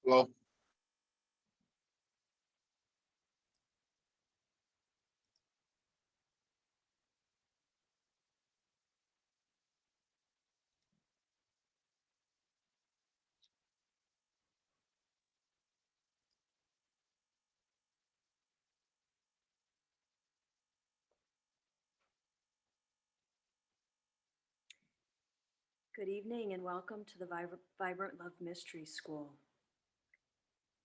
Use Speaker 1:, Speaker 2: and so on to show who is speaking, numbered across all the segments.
Speaker 1: Well,
Speaker 2: Good evening and welcome to the Vibrant Love Mystery School.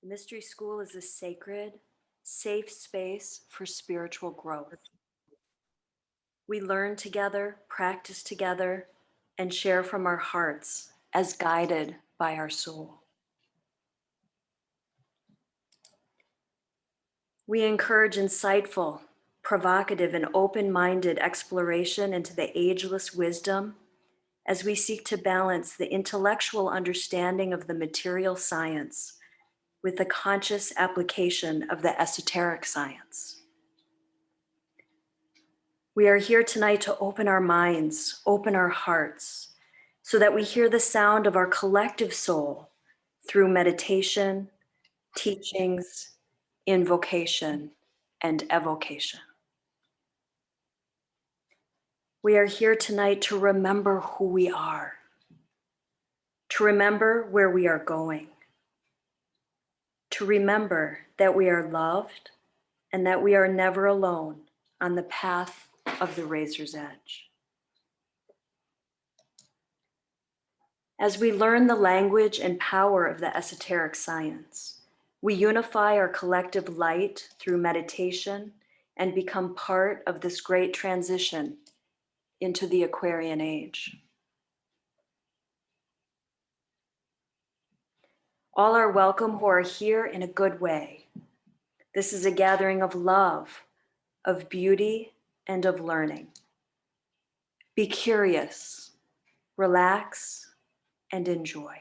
Speaker 2: The Mystery School is a sacred, safe space for spiritual growth. We learn together, practice together, and share from our hearts as guided by our soul. We encourage insightful, provocative, and open-minded exploration into the ageless wisdom as we seek to balance the intellectual understanding of the material science with the conscious application of the esoteric science. We are here tonight to open our minds, open our hearts, so that we hear the sound of our collective soul through meditation, teachings, invocation, and evocation. We are here tonight to remember who we are, to remember where we are going, to remember that we are loved and that we are never alone on the path of the razor's edge. As we learn the language and power of the esoteric science, we unify our collective light through meditation and become part of this great transition into the Aquarian age. All are welcome who are here in a good way. This is a gathering of love, of beauty, and of learning. Be curious, relax, and enjoy.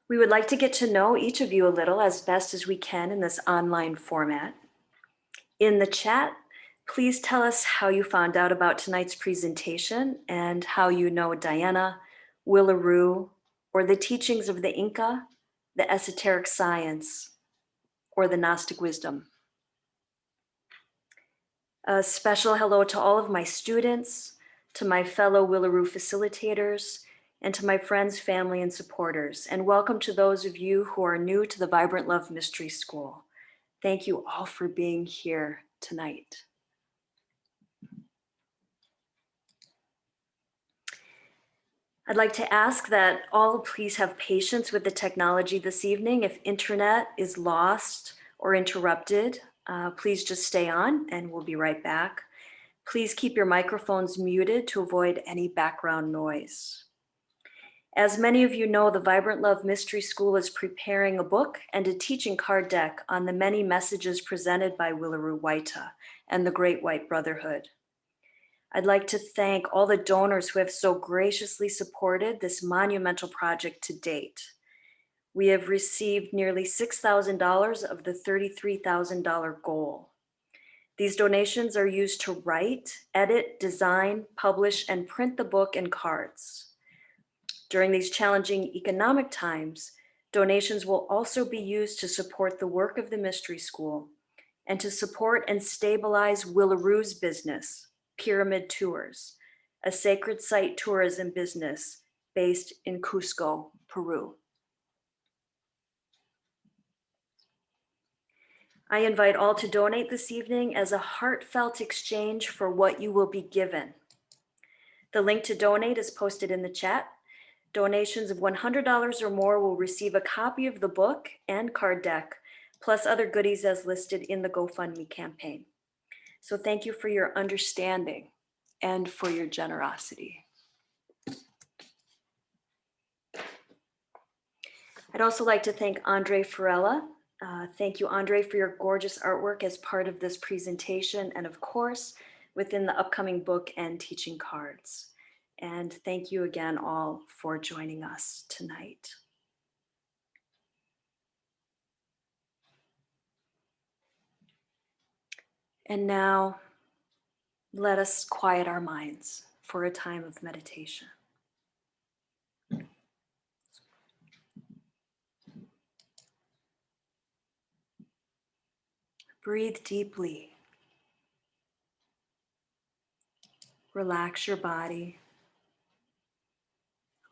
Speaker 2: We would like to get to know each of you a little as best as we can in this online format. In the chat, please tell us how you found out about tonight's presentation and how you know Dianné, Willaru, or the teachings of the Inca, the esoteric science, or the Gnostic wisdom. A special hello to all of my students, to my fellow Willaru facilitators, and to my friends, family, and supporters. And welcome to those of you who are new to the Vibrant Love Mystery School. Thank you all for being here tonight. I'd like to ask that all please have patience with the technology this evening. If internet is lost or interrupted, please just stay on and we'll be right back. Please keep your microphones muted to avoid any background noise. As many of you know, the Vibrant Love Mystery School is preparing a book and a teaching card deck on the many messages presented by Willaru Huayta and the Great White Brotherhood. I'd like to thank all the donors who have so graciously supported this monumental project to date. We have received nearly $6,000 of the $33,000 goal. These donations are used to write, edit, design, publish, and print the book and cards. During these challenging economic times, donations will also be used to support the work of the Mystery School and to support and stabilize Willaru's business, Pyramid Tours, a sacred site tourism business based in Cusco, Peru. I invite all to donate this evening as a heartfelt exchange for what you will be given. The link to donate is posted in the chat. Donations of $100 or more will receive a copy of the book and card deck, plus other goodies as listed in the GoFundMe campaign. So thank you for your understanding and for your generosity. I'd also like to thank Andre Farella. Thank you, Andre, for your gorgeous artwork as part of this presentation and, of course, within the upcoming book and teaching cards. And thank you again all for joining us tonight. And now, let us quiet our minds for a time of meditation. Breathe deeply. Relax your body.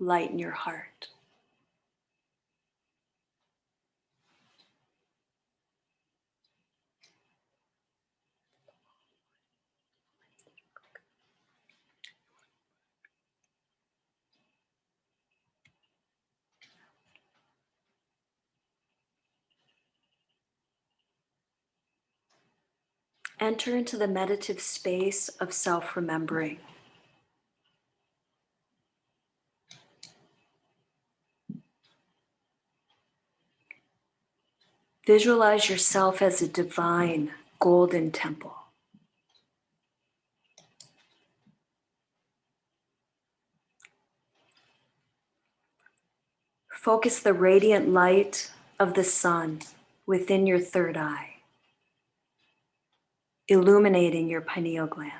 Speaker 2: Lighten your heart. Enter into the meditative space of self-remembering. Visualize yourself as a divine golden temple. Focus the radiant light of the sun within your third eye, illuminating your pineal gland.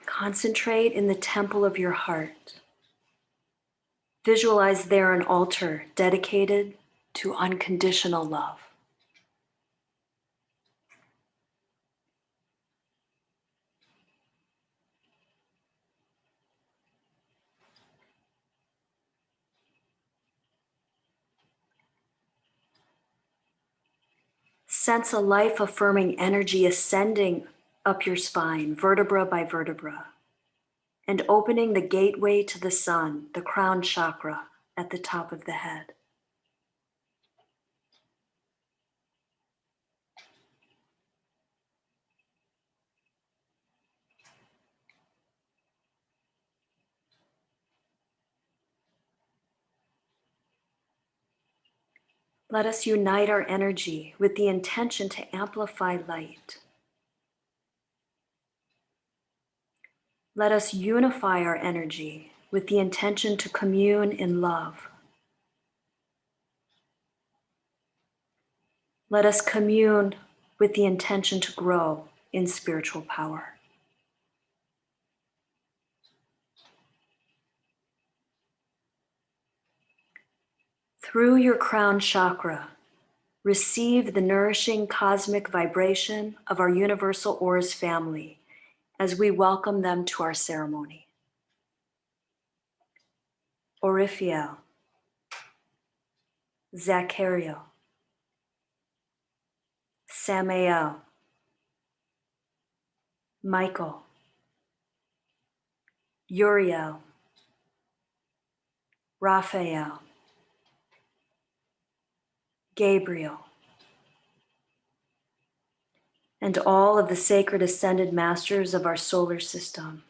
Speaker 2: Concentrate in the temple of your heart. Visualize there an altar dedicated to unconditional love. Sense a life-affirming energy ascending up your spine, vertebra by vertebra, and opening the gateway to the sun, the crown chakra at the top of the head. Let us unite our energy with the intention to amplify light. Let us unify our energy with the intention to commune in love. Let us commune with the intention to grow in spiritual power. Through your crown chakra, receive the nourishing cosmic vibration of our universal auras family as we welcome them to our ceremony. Orifiel, Zachariel, Samael, Michael, Uriel, Raphael, Gabriel, and all of the sacred ascended masters of our solar system.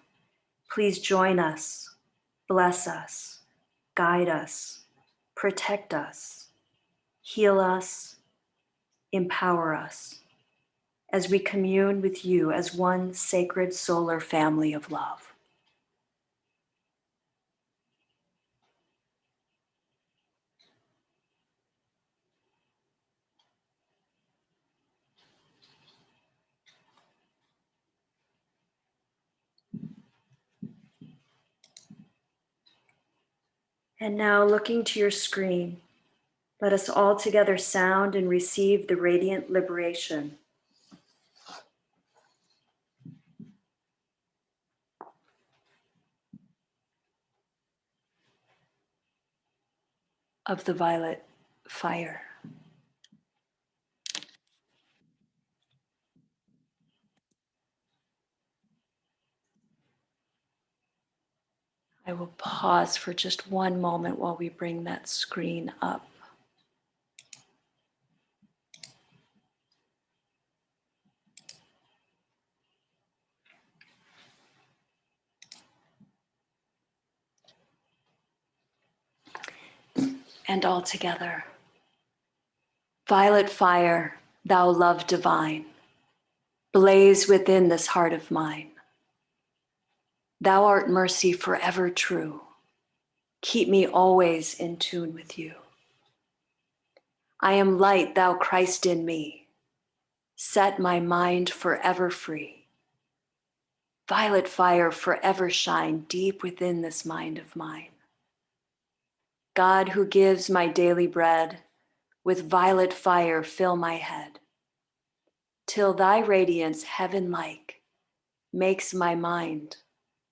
Speaker 2: Please join us, bless us, guide us, protect us, heal us, empower us as we commune with you as one sacred solar family of love. And now, looking to your screen, let us all together sound and receive the radiant liberation of the violet fire. I will pause for just one moment while we bring that screen up. And all together. Violet fire, thou love divine, blaze within this heart of mine. Thou art mercy forever true. Keep me always in tune with you. I am light, thou Christ in me. Set my mind forever free. Violet fire forever shine deep within this mind of mine. God who gives my daily bread, with violet fire fill my head, till thy radiance heaven-like makes my mind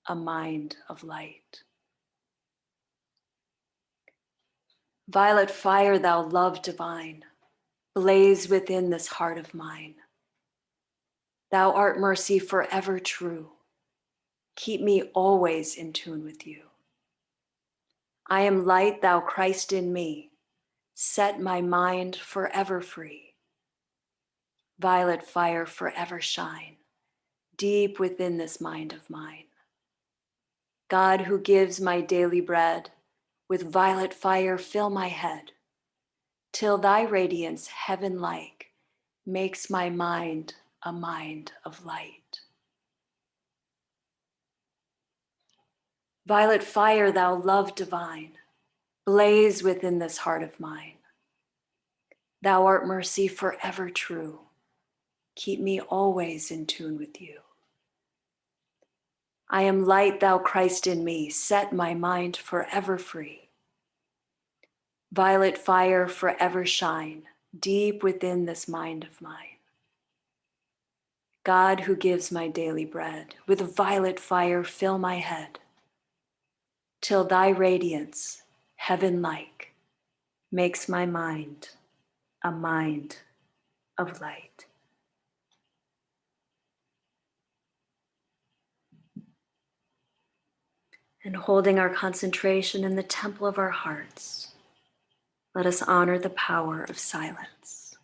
Speaker 2: a mind of light. Violet fire, thou love divine, blaze within this heart of mine. Thou art mercy forever true. Keep me always in tune with you. I am light, thou Christ in me. Set my mind forever free. Violet fire forever shine deep within this mind of mine. God who gives my daily bread, with violet fire fill my head, till thy radiance heaven-like makes my mind a mind of light. Violet fire, thou love divine, blaze within this heart of mine. Thou art mercy forever true. Keep me always in tune with you. I am light, thou Christ in me, set my mind forever free. Violet fire forever shine, deep within this mind of mine. God who gives my daily bread, with violet fire fill my head, till thy radiance, heaven-like, makes my mind a mind of light. And holding our concentration in the temple of our hearts, let us honor the power of silence.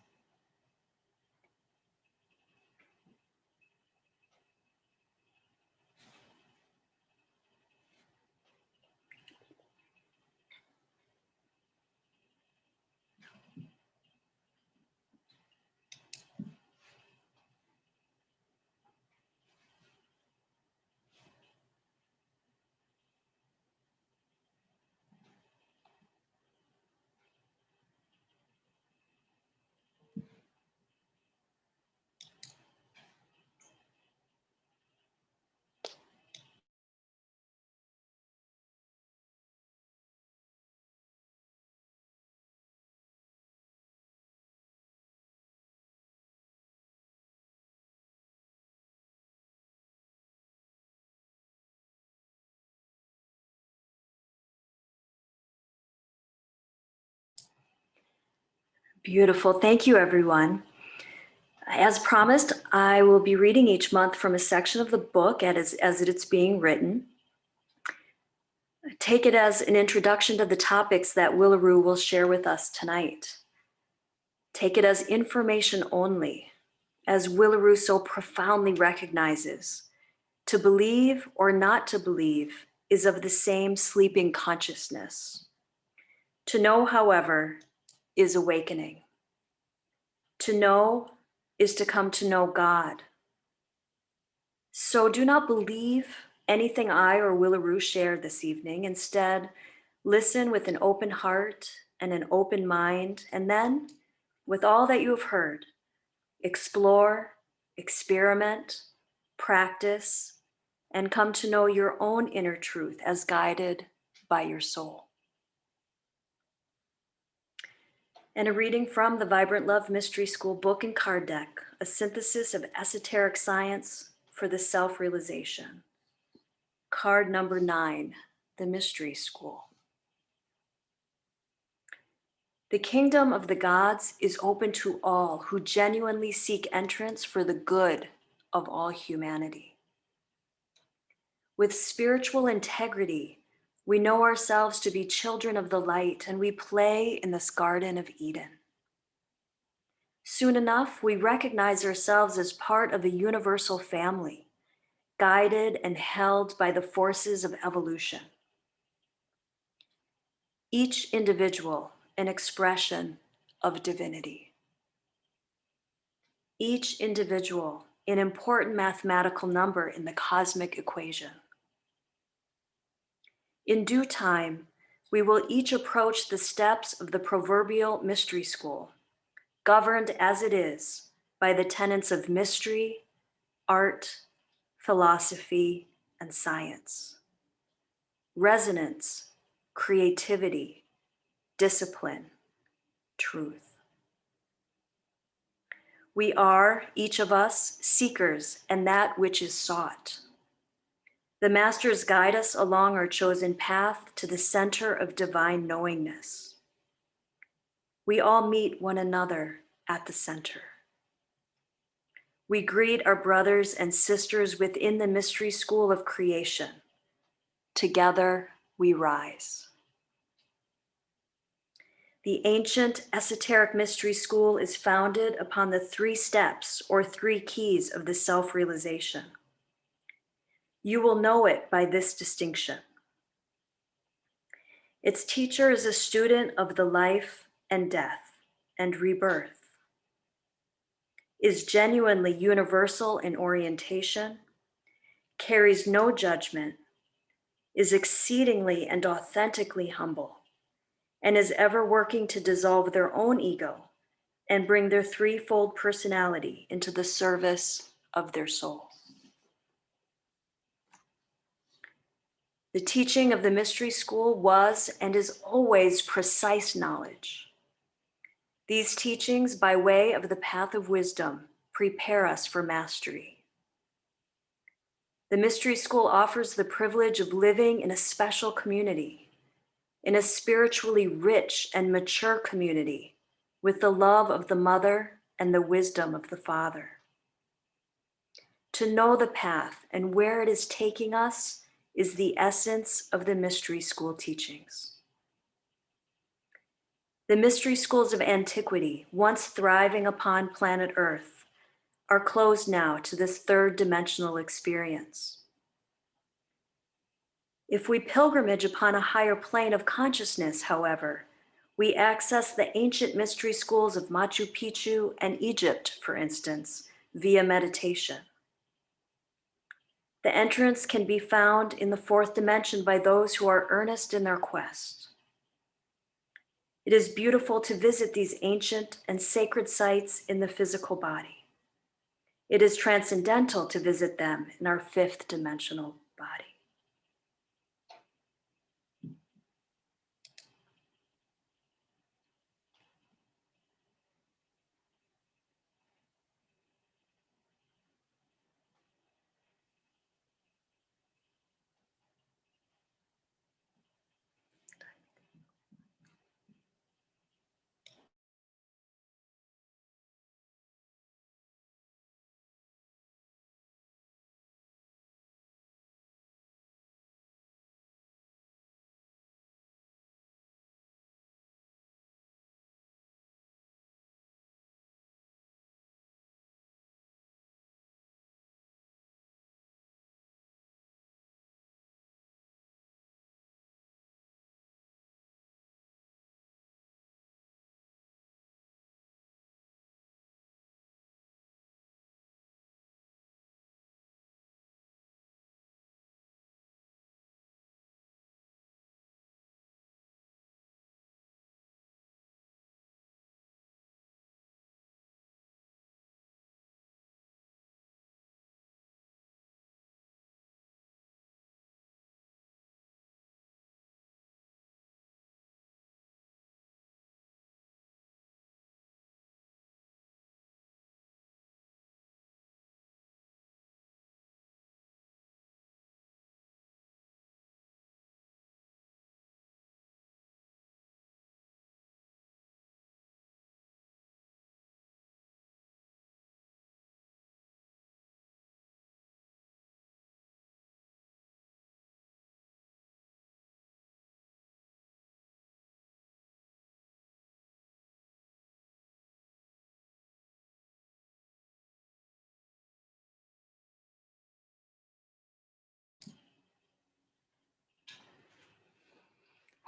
Speaker 2: Beautiful. Thank you, everyone. As promised, I will be reading each month from a section of the book as it's being written. Take it as an introduction to the topics that Willaru will share with us tonight. Take it as information only, as Willaru so profoundly recognizes. To believe or not to believe is of the same sleeping consciousness. To know, however, is awakening. To know is to come to know God. So do not believe anything I or Willaru share this evening. Instead, listen with an open heart and an open mind, and then, with all that you have heard, explore, experiment, practice, and come to know your own inner truth as guided by your soul. And a reading from the Vibrant Love Mystery School book and card deck, a synthesis of esoteric science for the self-realization. Card number 9, the Mystery School. The kingdom of the gods is open to all who genuinely seek entrance for the good of all humanity. With spiritual integrity, we know ourselves to be children of the light, and we play in this Garden of Eden. Soon enough, we recognize ourselves as part of a universal family, guided and held by the forces of evolution. Each individual an expression of divinity. Each individual an important mathematical number in the cosmic equation. In due time, we will each approach the steps of the proverbial mystery school, governed as it is by the tenets of mystery, art, philosophy, and science. Resonance, creativity, discipline, truth. We are, each of us, seekers and that which is sought. The masters guide us along our chosen path to the center of divine knowingness. We all meet one another at the center. We greet our brothers and sisters within the mystery school of creation. Together we rise. The ancient esoteric mystery school is founded upon the 3 steps or 3 keys of the self-realization. You will know it by this distinction. Its teacher is a student of the life and death and rebirth, is genuinely universal in orientation, carries no judgment, is exceedingly and authentically humble, and is ever working to dissolve their own ego and bring their 3-fold personality into the service of their soul. The teaching of the mystery school was and is always precise knowledge. These teachings, by way of the path of wisdom, prepare us for mastery. The mystery school offers the privilege of living in a special community, in a spiritually rich and mature community, with the love of the mother and the wisdom of the father. To know the path and where it is taking us is the essence of the mystery school teachings. The mystery schools of antiquity, once thriving upon planet Earth, are closed now to this 3rd dimensional experience. If we pilgrimage upon a higher plane of consciousness, however, we access the ancient mystery schools of Machu Picchu and Egypt, for instance, via meditation. The entrance can be found in the 4th dimension by those who are earnest in their quest. It is beautiful to visit these ancient and sacred sites in the physical body. It is transcendental to visit them in our 5th dimensional body.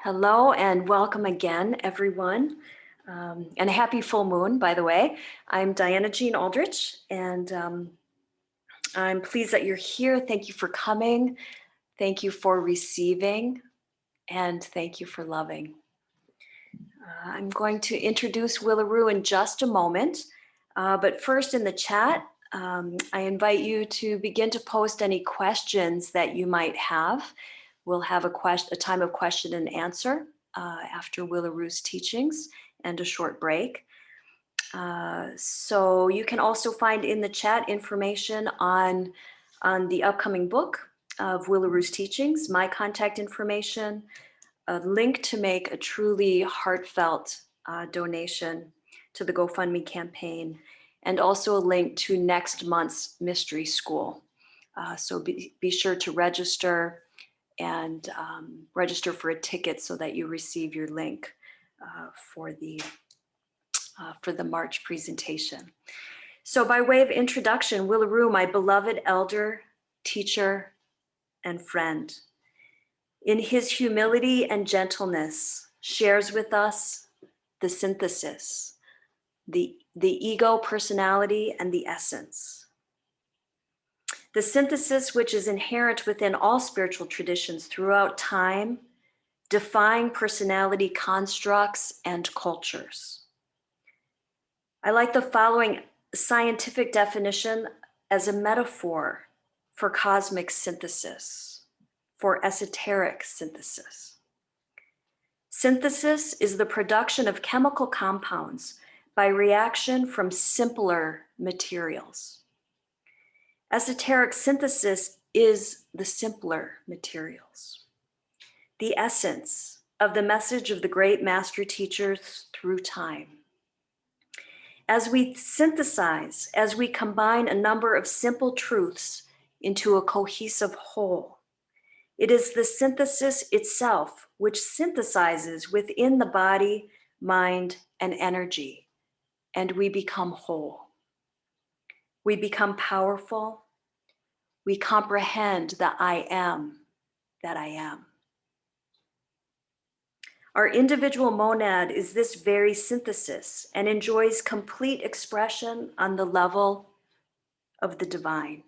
Speaker 2: Hello and welcome again, everyone. And a happy full moon, by the way. I'm Dianné Jean Aldrich, and I'm pleased that you're here. Thank you for coming. Thank you for receiving, and thank you for loving. I'm going to introduce Willaru in just a moment, but first in the chat, I invite you to begin to post any questions that you might have. We'll have a time of question and answer after Willaru's teachings and a short break. So you can also find in the chat information on the upcoming book of Willaru's teachings, my contact information, a link to make a truly heartfelt donation to the GoFundMe campaign, and also a link to next month's mystery school. So be sure to register and register for a ticket so that you receive your link for the March presentation. So by way of introduction, Willaru, my beloved elder, teacher, and friend, in his humility and gentleness, shares with us the synthesis, the ego, personality, and the essence. The synthesis which is inherent within all spiritual traditions throughout time, defying personality constructs and cultures. I like the following scientific definition as a metaphor for cosmic synthesis, for esoteric synthesis. Synthesis is the production of chemical compounds by reaction from simpler materials. Esoteric synthesis is the simpler materials, the essence of the message of the great master teachers through time. As we synthesize, as we combine a number of simple truths into a cohesive whole, it is the synthesis itself which synthesizes within the body, mind, and energy, and we become whole. We become powerful. We comprehend the I am that I am. Our individual monad is this very synthesis and enjoys complete expression on the level of the divine.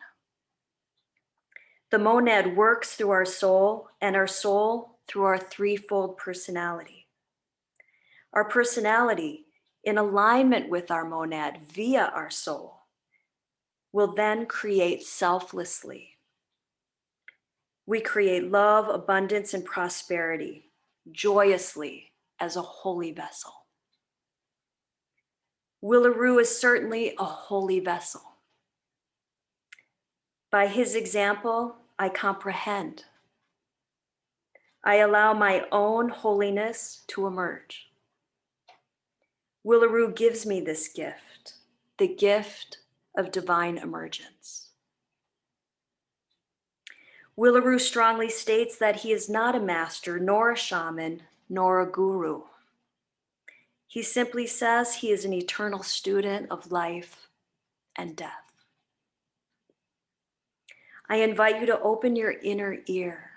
Speaker 2: The monad works through our soul, and our soul through our threefold personality. Our personality, in alignment with our monad via our soul, will then create selflessly. We create love, abundance, and prosperity joyously as a holy vessel. Willaru is certainly a holy vessel. By his example, I comprehend. I allow my own holiness to emerge. Willaru gives me this gift, the gift of divine emergence. Willaru strongly states that he is not a master, nor a shaman, nor a guru. He simply says he is an eternal student of life and death. I invite you to open your inner ear.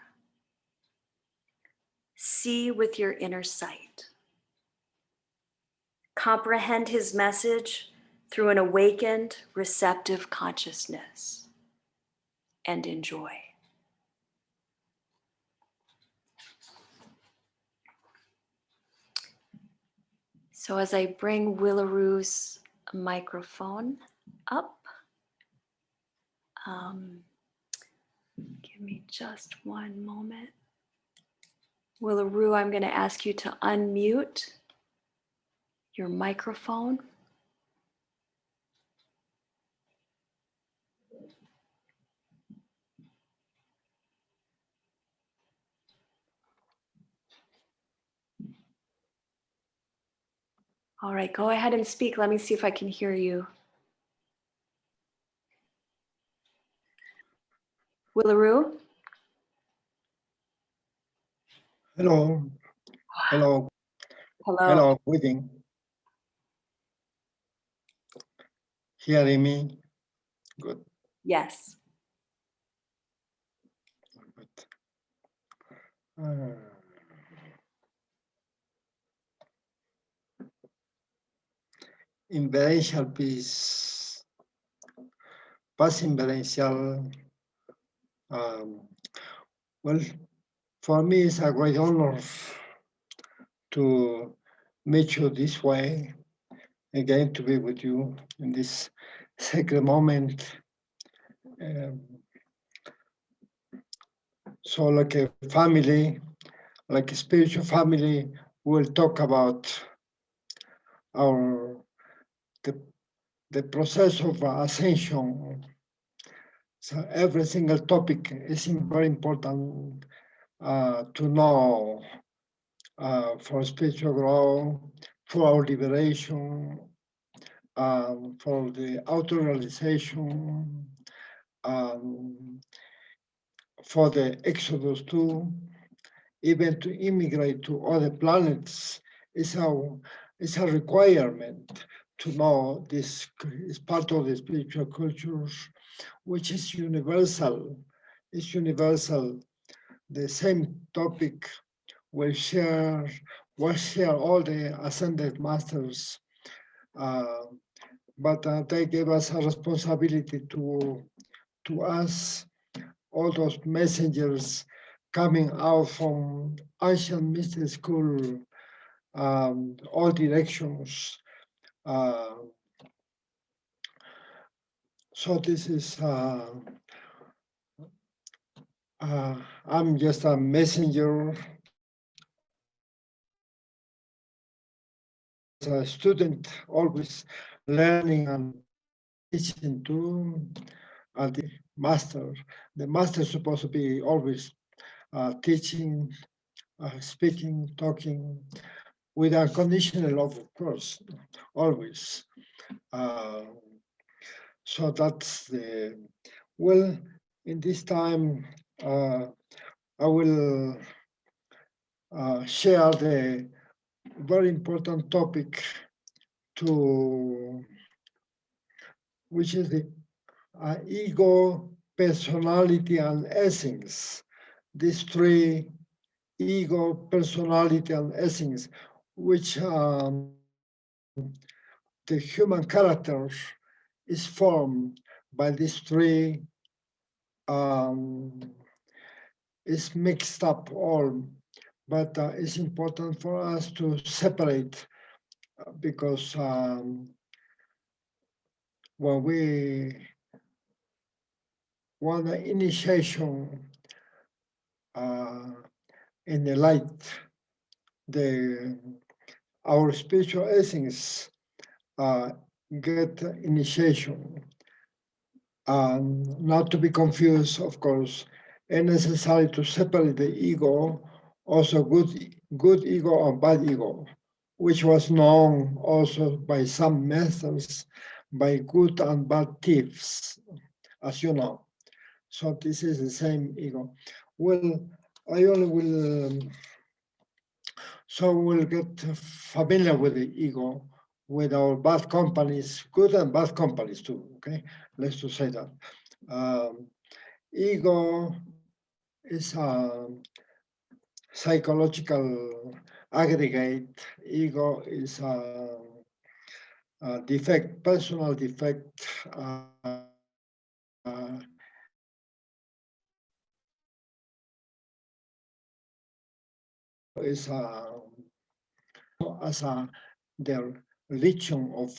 Speaker 2: See with your inner sight. Comprehend his message through an awakened, receptive consciousness, and enjoy. So as I bring Willaru's microphone up, give me just one moment. Willaru, I'm going to ask you to unmute your microphone. All right, go ahead and speak. Let me see if I can hear you. Willaru?
Speaker 1: Hello. Hello.
Speaker 2: Hello.
Speaker 1: Hello, greeting. Hearing me? Good.
Speaker 2: Yes.
Speaker 1: Good. Inferential peace. Paz inferential. Well, for me, it's a great honor to meet you this way, again, to be with you in this sacred moment. So like a family, like a spiritual family, we'll talk about the process of ascension. So every single topic is very important to know for spiritual growth, for our liberation, for the auto-realization, for the exodus too, even to immigrate to other planets it's a requirement to know this is part of the spiritual cultures, which is universal. It's universal. The same topic will share all the ascended masters, but they gave us a responsibility to us, all those messengers coming out from ancient mystic school, all directions. So this is, I'm just a messenger. As a student, always learning and teaching to the master. The master is supposed to be always teaching, speaking, talking, with unconditional love, of course, always. So that's the, well, in this time, I will share the very important topic to, which is the ego, personality, and essence. These three, ego, personality, and essence, which the human character is formed by these three, is mixed up all, but it's important for us to separate because when we want an initiation in the light, our spiritual essence get initiation. Not to be confused, of course, and necessary to separate the ego, also good ego and bad ego, which was known also by some methods by good and bad thieves, as you know. So this is the same ego. Well, I only will, so we'll get familiar with the ego, with our bad companies, good and bad companies too, okay? Let's just say that. Ego is a psychological aggregate. Ego is a defect, personal defect. Is as the legion of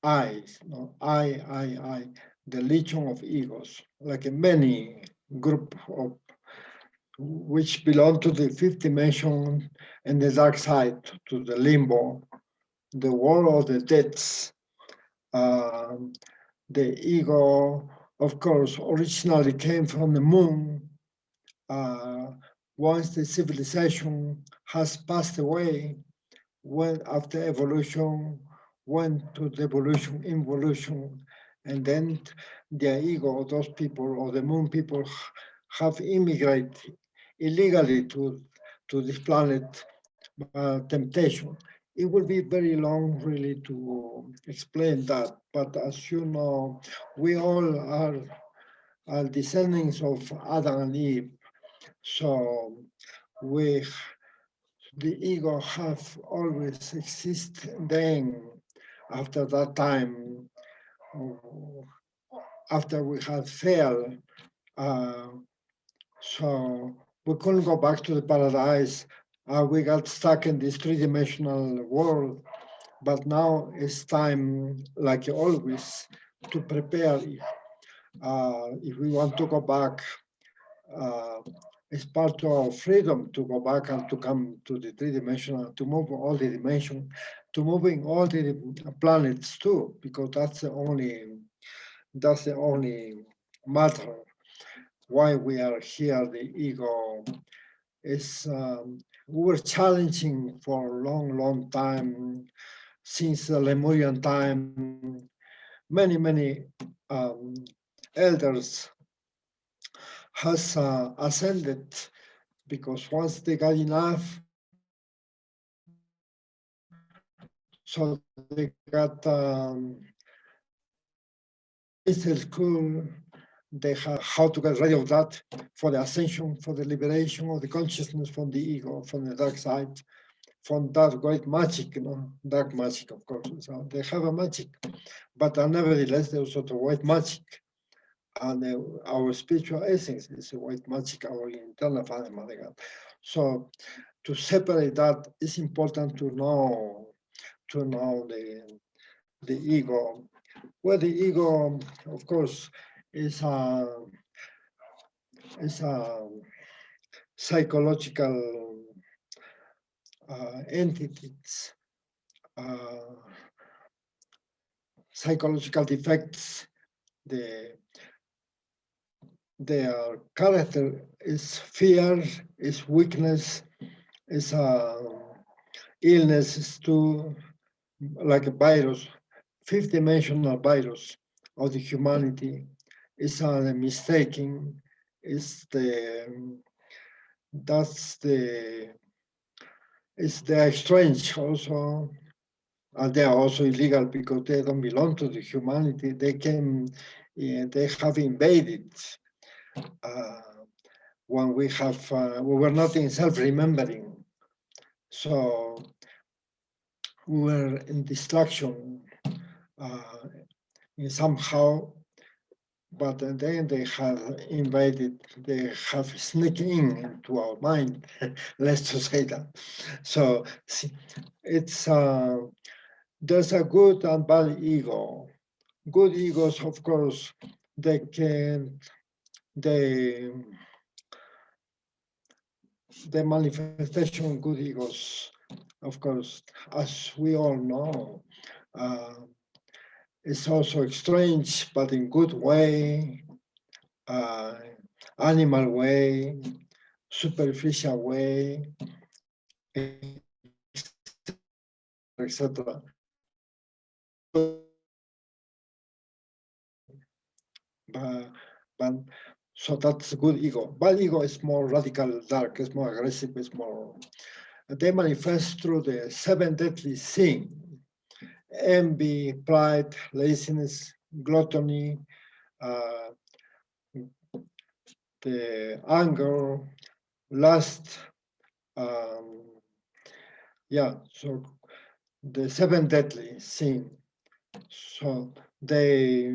Speaker 1: eyes, no? I, the legion of egos, like many group of which belong to the fifth dimension and the dark side, to the limbo, the world of the deads. The ego, of course, originally came from the moon. Once the civilization has passed away, went after evolution, went to devolution, involution, and then their ego, those people or the moon people have immigrated illegally to this planet, temptation. It will be very long really to explain that, but as you know, we all are descendants of Adam and Eve. So we, the ego have always existed. Then after that time, after we had failed, so we couldn't go back to the paradise. We got stuck in this three-dimensional world, but now it's time, like always, to prepare. If we want to go back, it's part of freedom to go back and to come to the three-dimensional, to move all the dimensions, to moving all the planets too, because that's the only matter why we are here. The ego is, we were challenging for a long time, since the Lemurian time. Many elders has ascended, because once they got enough, So they got Mr. School, they have how to get rid of that for the ascension, for the liberation of the consciousness from the ego, from the dark side, from that great magic, dark magic, of course. So they have a magic, but nevertheless, there's also white magic. And our spiritual essence is a white magic, our internal Father, Mother God. So to separate that, it's important to know the ego. Well, the ego, of course, is a psychological entities, psychological defects. Their character is fear, is weakness, is illness, is too like a virus, fifth-dimensional virus of the humanity. Is the mistaking. Is they're strange also, and they are also illegal because they don't belong to the humanity. They have invaded when we were not in self-remembering. So we were in distraction in somehow, but then they have invaded, they have sneaked into our mind, let's just say that. So it's there's a good and bad ego. Good egos, of course, the manifestation of good egos, of course, as we all know, is also strange, but in good way, animal way, superficial way, etc. But so that's a good ego. Bad ego is more radical, dark, it's more aggressive, it's more. They manifest through the seven deadly sin: envy, pride, laziness, gluttony, the anger, lust. So the seven deadly sin. So they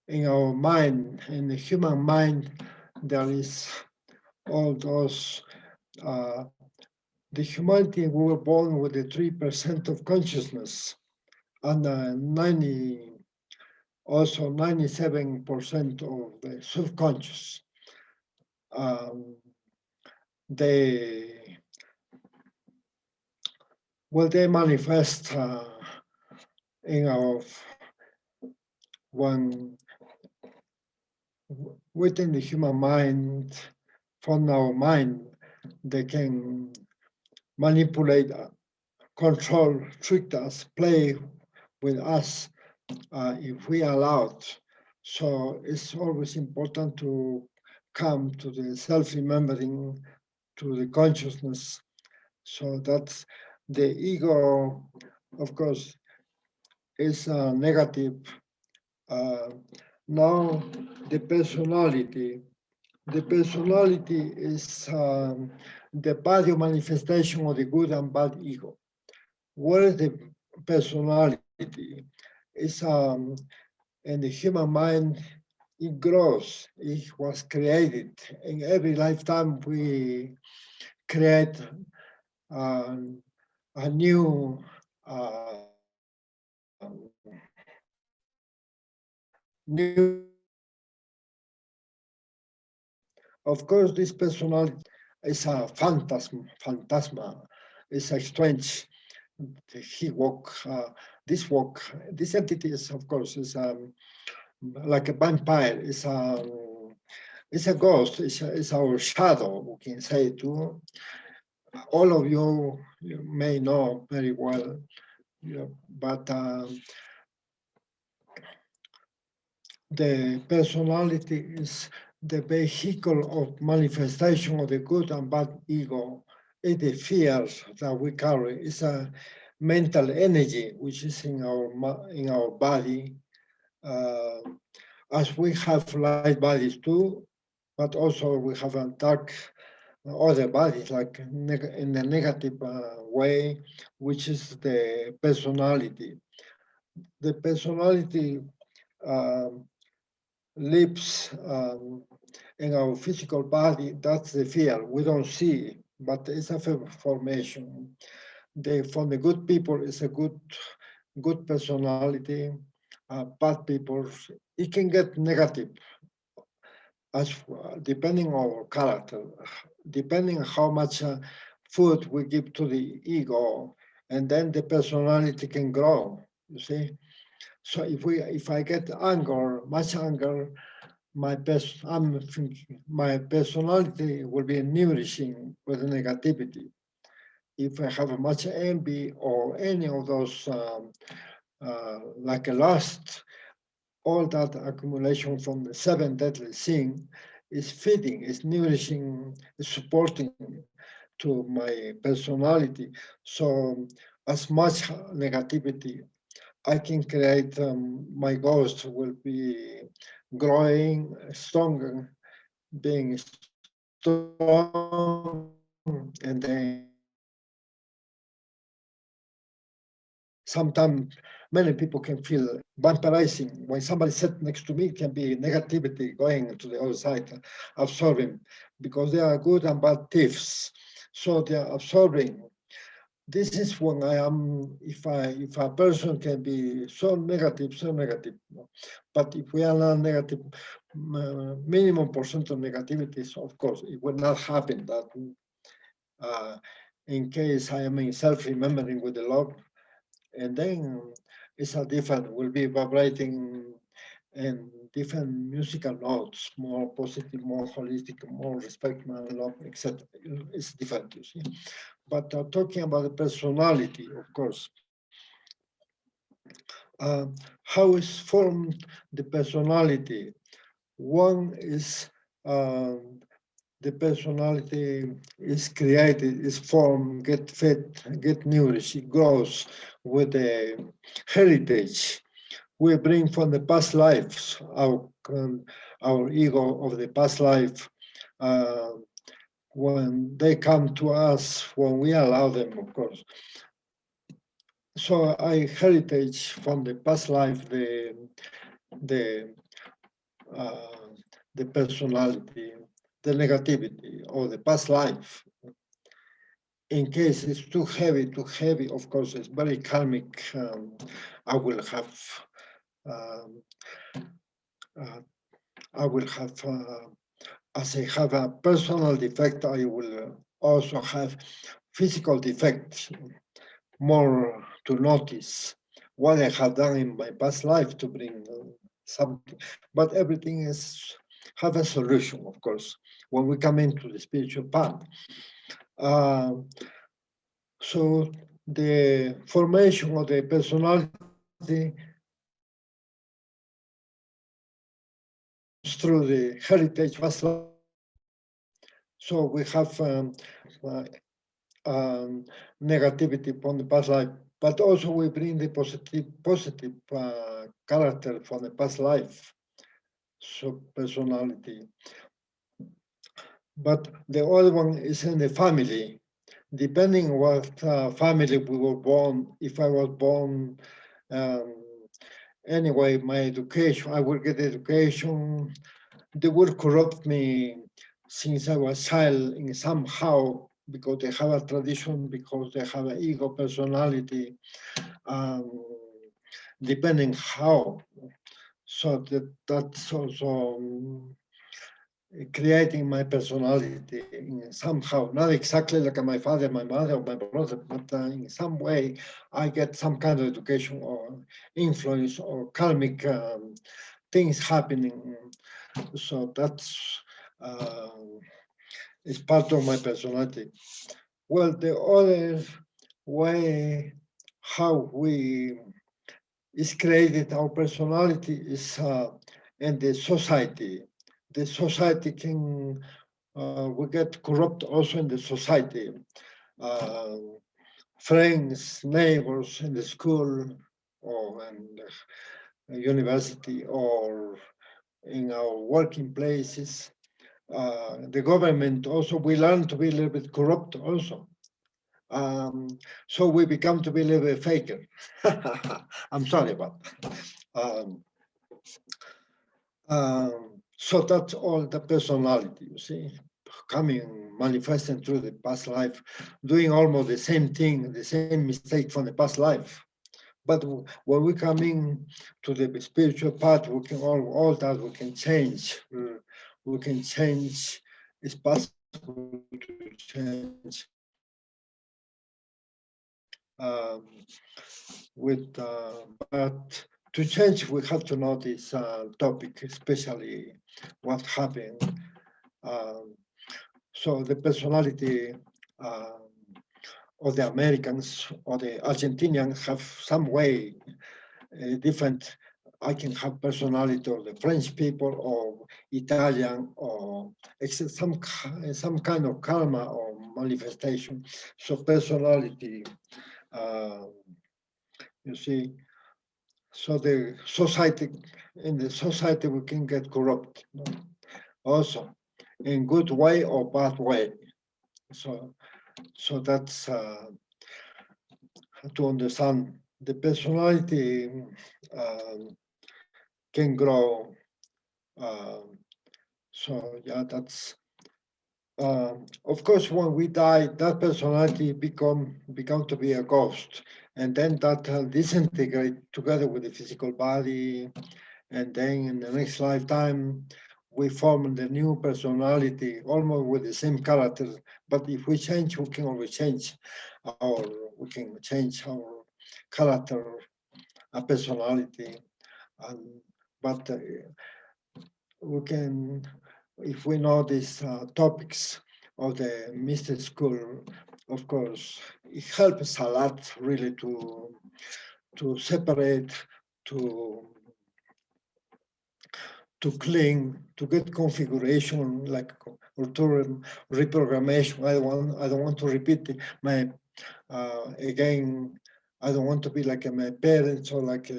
Speaker 1: in our mind, in the human mind, there is all those. The humanity, we were born with the 3% of consciousness, and 97% of the subconscious. They manifest in our within the human mind, from our mind, they can manipulate, control, trick us, play with us if we allow it. So it's always important to come to the self-remembering, to the consciousness. So that's the ego, of course, is negative. Now the personality. The personality is the body manifestation of the good and bad ego. What is the personality? It's in the human mind, it grows. It was created. In every lifetime, we create a new Of course, this personality is a phantasma. It's a strange. He walk. This entity is, of course, is like a vampire. It's a ghost. It's our shadow. We can say too. All of you may know very well, but the personality is the vehicle of manifestation of the good and bad ego is the fears that we carry. It's a mental energy which is in our body. As we have light bodies too, but also we have a dark other bodies, like in a negative way, which is the personality. The personality lives in our physical body. That's the fear. We don't see, but it's a formation. From the good people, it's a good personality. Bad people, it can get negative as depending on our character, depending on how much food we give to the ego, and then the personality can grow. You see, so if I get anger, much anger, my personality will be nourishing with negativity. If I have much envy or any of those, like a lust, all that accumulation from the seven deadly sin is feeding, is nourishing, is supporting to my personality. So as much negativity I can create, my ghost will be growing stronger, being strong, and then sometimes many people can feel vampirizing. When somebody sits next to me, it can be negativity going to the other side, absorbing, because they are good and bad thieves. So they are absorbing. This is when I am, if a person can be so negative, so negative. But if we allow negative, minimum percent of negativities, of course, it will not happen that in case I am in self-remembering with the love, and then it's a different, will be vibrating in different musical notes, more positive, more holistic, more respect, more love, etc. It's different, you see. But talking about the personality, of course, how is formed the personality? One is the personality is created, is formed, get fed, get nourished, it grows with the heritage we bring from the past lives, our ego of the past life. When they come to us, when we allow them, of course. So I heritage from the past life the uh, the personality, the negativity of the past life. In case it's too heavy, of course, it's very karmic. I will have, um, uh, I will have, as I have a personal defect, I will also have physical defects, more to notice what I have done in my past life to bring something. But everything is have a solution, of course, when we come into the spiritual path. Uh, so the formation of the personality through the heritage past life. So we have uh, negativity from the past life, but also we bring the positive character from the past life, so personality. But the other one is in the family. Depending what family we were born, if I was born, um, anyway, my education, I will get education. They will corrupt me since I was child in somehow because they have a tradition, because they have an ego personality, um, depending how. So that's also creating my personality in somehow, not exactly like my father, my mother, or my brother, but in some way I get some kind of education or influence or karmic things happening. So that's uh, is part of my personality. Well, the other way how we is created our personality is in the society. the society can, we get corrupt also in the society. Friends, neighbors in the school or in the university or in our working places. The government also, we learn to be a little bit corrupt also. So we become to be a little bit faker. I'm sorry about that. So that's all the personality, you see, coming, manifesting through the past life, doing almost the same thing, the same mistake from the past life. But when we come in to the spiritual part, we can all that we can change. We can change. It's possible to change. But to change, we have to know this topic, especially what happened. So the personality of the Americans or the Argentinians have some way different. I can have personality of the French people or Italian or some kind of karma or manifestation. So personality, you see. So the society, in the society, we can get corrupt, you know, also in good way or bad way. So that's to understand the personality can grow. So yeah, that's of course when we die, that personality become to be a ghost, and then that disintegrate together with the physical body, and then in the next lifetime we form the new personality almost with the same character. But if we change, we can always change our character, a personality, and but we can, if we know these topics of the mystic school, of course, it helps a lot really to separate, to clean, to get configuration, like or to reprogrammation. I don't want to repeat my again. I don't want to be like my parents or like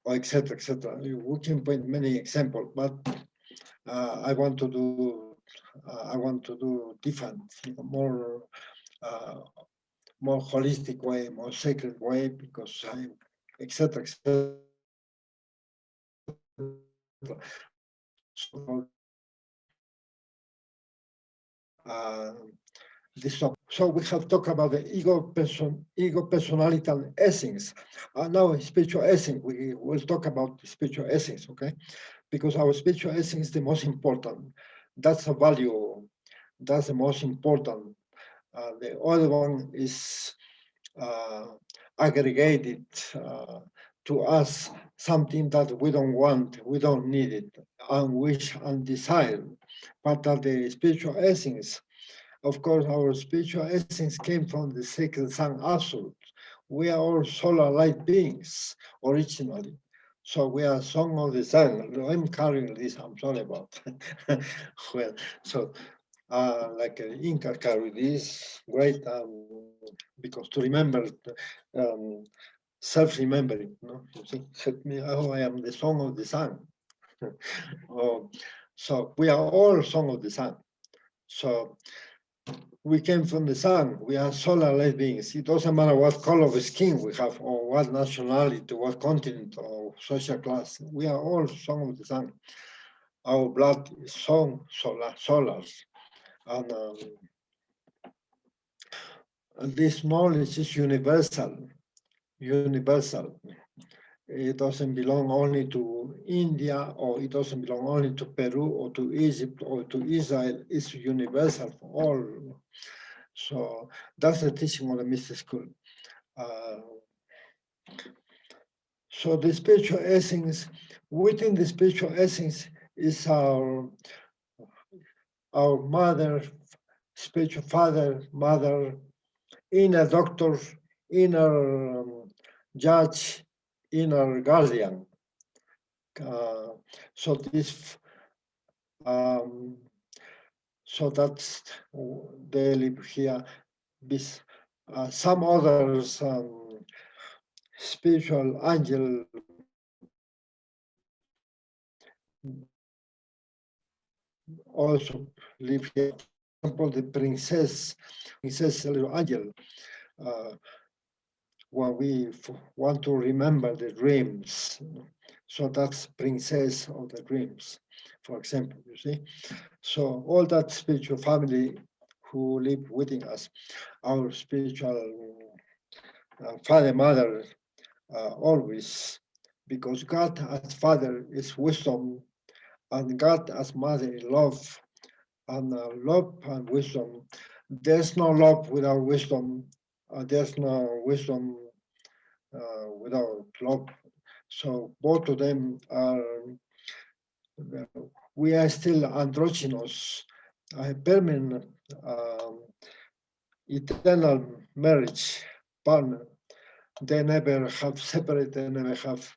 Speaker 1: or etc. etc. We can point many examples, but I want to do different, more more holistic way, more sacred way, because I etc. etc. So so we have talked about the ego personality and essence. Now spiritual essence. We will talk about spiritual essence, okay? Because our spiritual essence is the most important. That's a value. That's the most important. The other one is aggregated to us, something that we don't want, we don't need it, and wish and desire. But the spiritual essence, of course, our spiritual essence came from the sacred sun absolute. We are all solar light beings originally. So we are song of the sun. I'm carrying this, I'm sorry about. Well, so like Inca carry this, great, because to remember, um, self-remembering, no? You see, help me, oh, I am the song of the sun. Oh, so we are all song of the sun. So we came from the sun. We are solar light beings. It doesn't matter what color of skin we have, or what nationality, what continent, or social class. We are all son of the sun. Our blood is solar. And this knowledge is universal. Universal. It doesn't belong only to India, or it doesn't belong only to Peru, or to Egypt, or to Israel. It's universal for all. So that's the teaching of the mystic school. So the spiritual essence, within the spiritual essence is our mother, spiritual father, mother, inner doctor, inner judge, inner guardian. So this So that's they live here. Some others spiritual angel also live here. For example, the princess little angel. Uh, when we want to remember the dreams, so that's princess of the dreams, for example. You see, so all that spiritual family who live within us, our spiritual father, mother, always, because God as Father is wisdom, and God as Mother is love, and love and wisdom. There's no love without wisdom. There's no wisdom without love. So both of them are. We are still androgynous, permanent, eternal marriage partner. They never have separated. They never have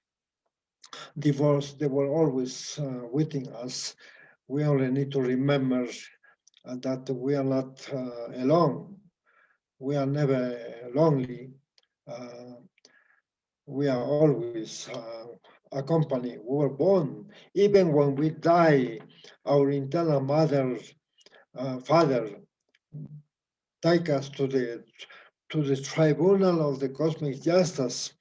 Speaker 1: divorced. They were always within us. We only need to remember that we are not alone. We are never lonely. Uh, we are always accompanied. We were born. Even when we die, our internal mother, father, take us to the tribunal of the cosmic justice.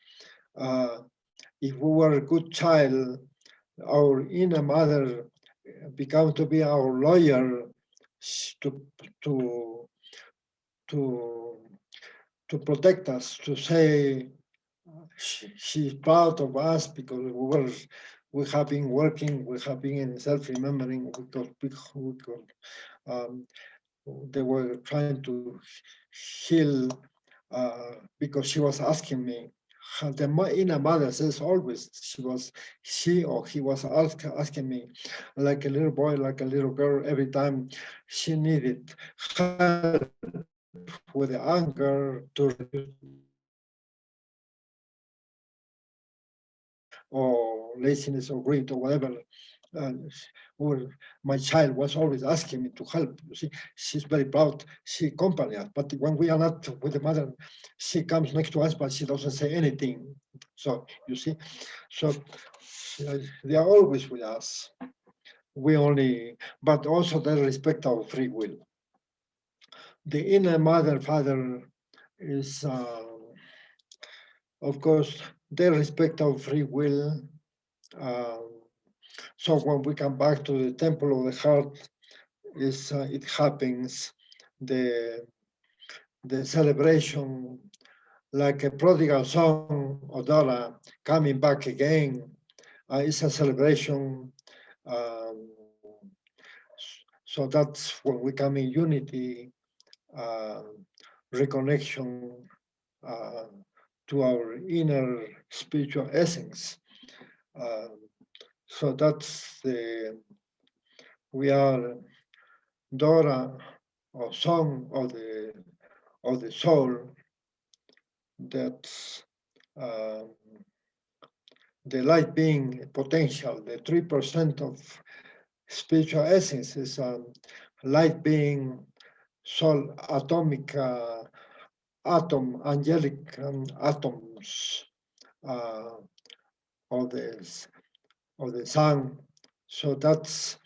Speaker 1: If we were a good child, our inner mother became to be our lawyer to to to to protect us, to say she's proud of us because we have been working, we have been in self-remembering because they were trying to heal because she was asking me. The inner mother says always she or he was asking me like a little boy, like a little girl, every time she needed help with the anger to or laziness or greed or whatever. Or my child was always asking me to help. You see, she's very proud. She accompanies us, but when we are not with the mother, she comes next to us, but she doesn't say anything. So you see, so they are always with us. We only, but also they respect our free will. The inner mother, father is, of course, they respect our free will. Um, So when we come back to the temple of the heart, it happens the celebration like a prodigal son or daughter coming back again. It's a celebration. Um, so that's when we come in unity, uh, reconnection uh, to our inner spiritual essence. Uh, so that's we are Dora or song of the soul that's uh, the light being potential, the 3% of spiritual essence is light being soul atomic angelic atoms uh, of the sun. So that's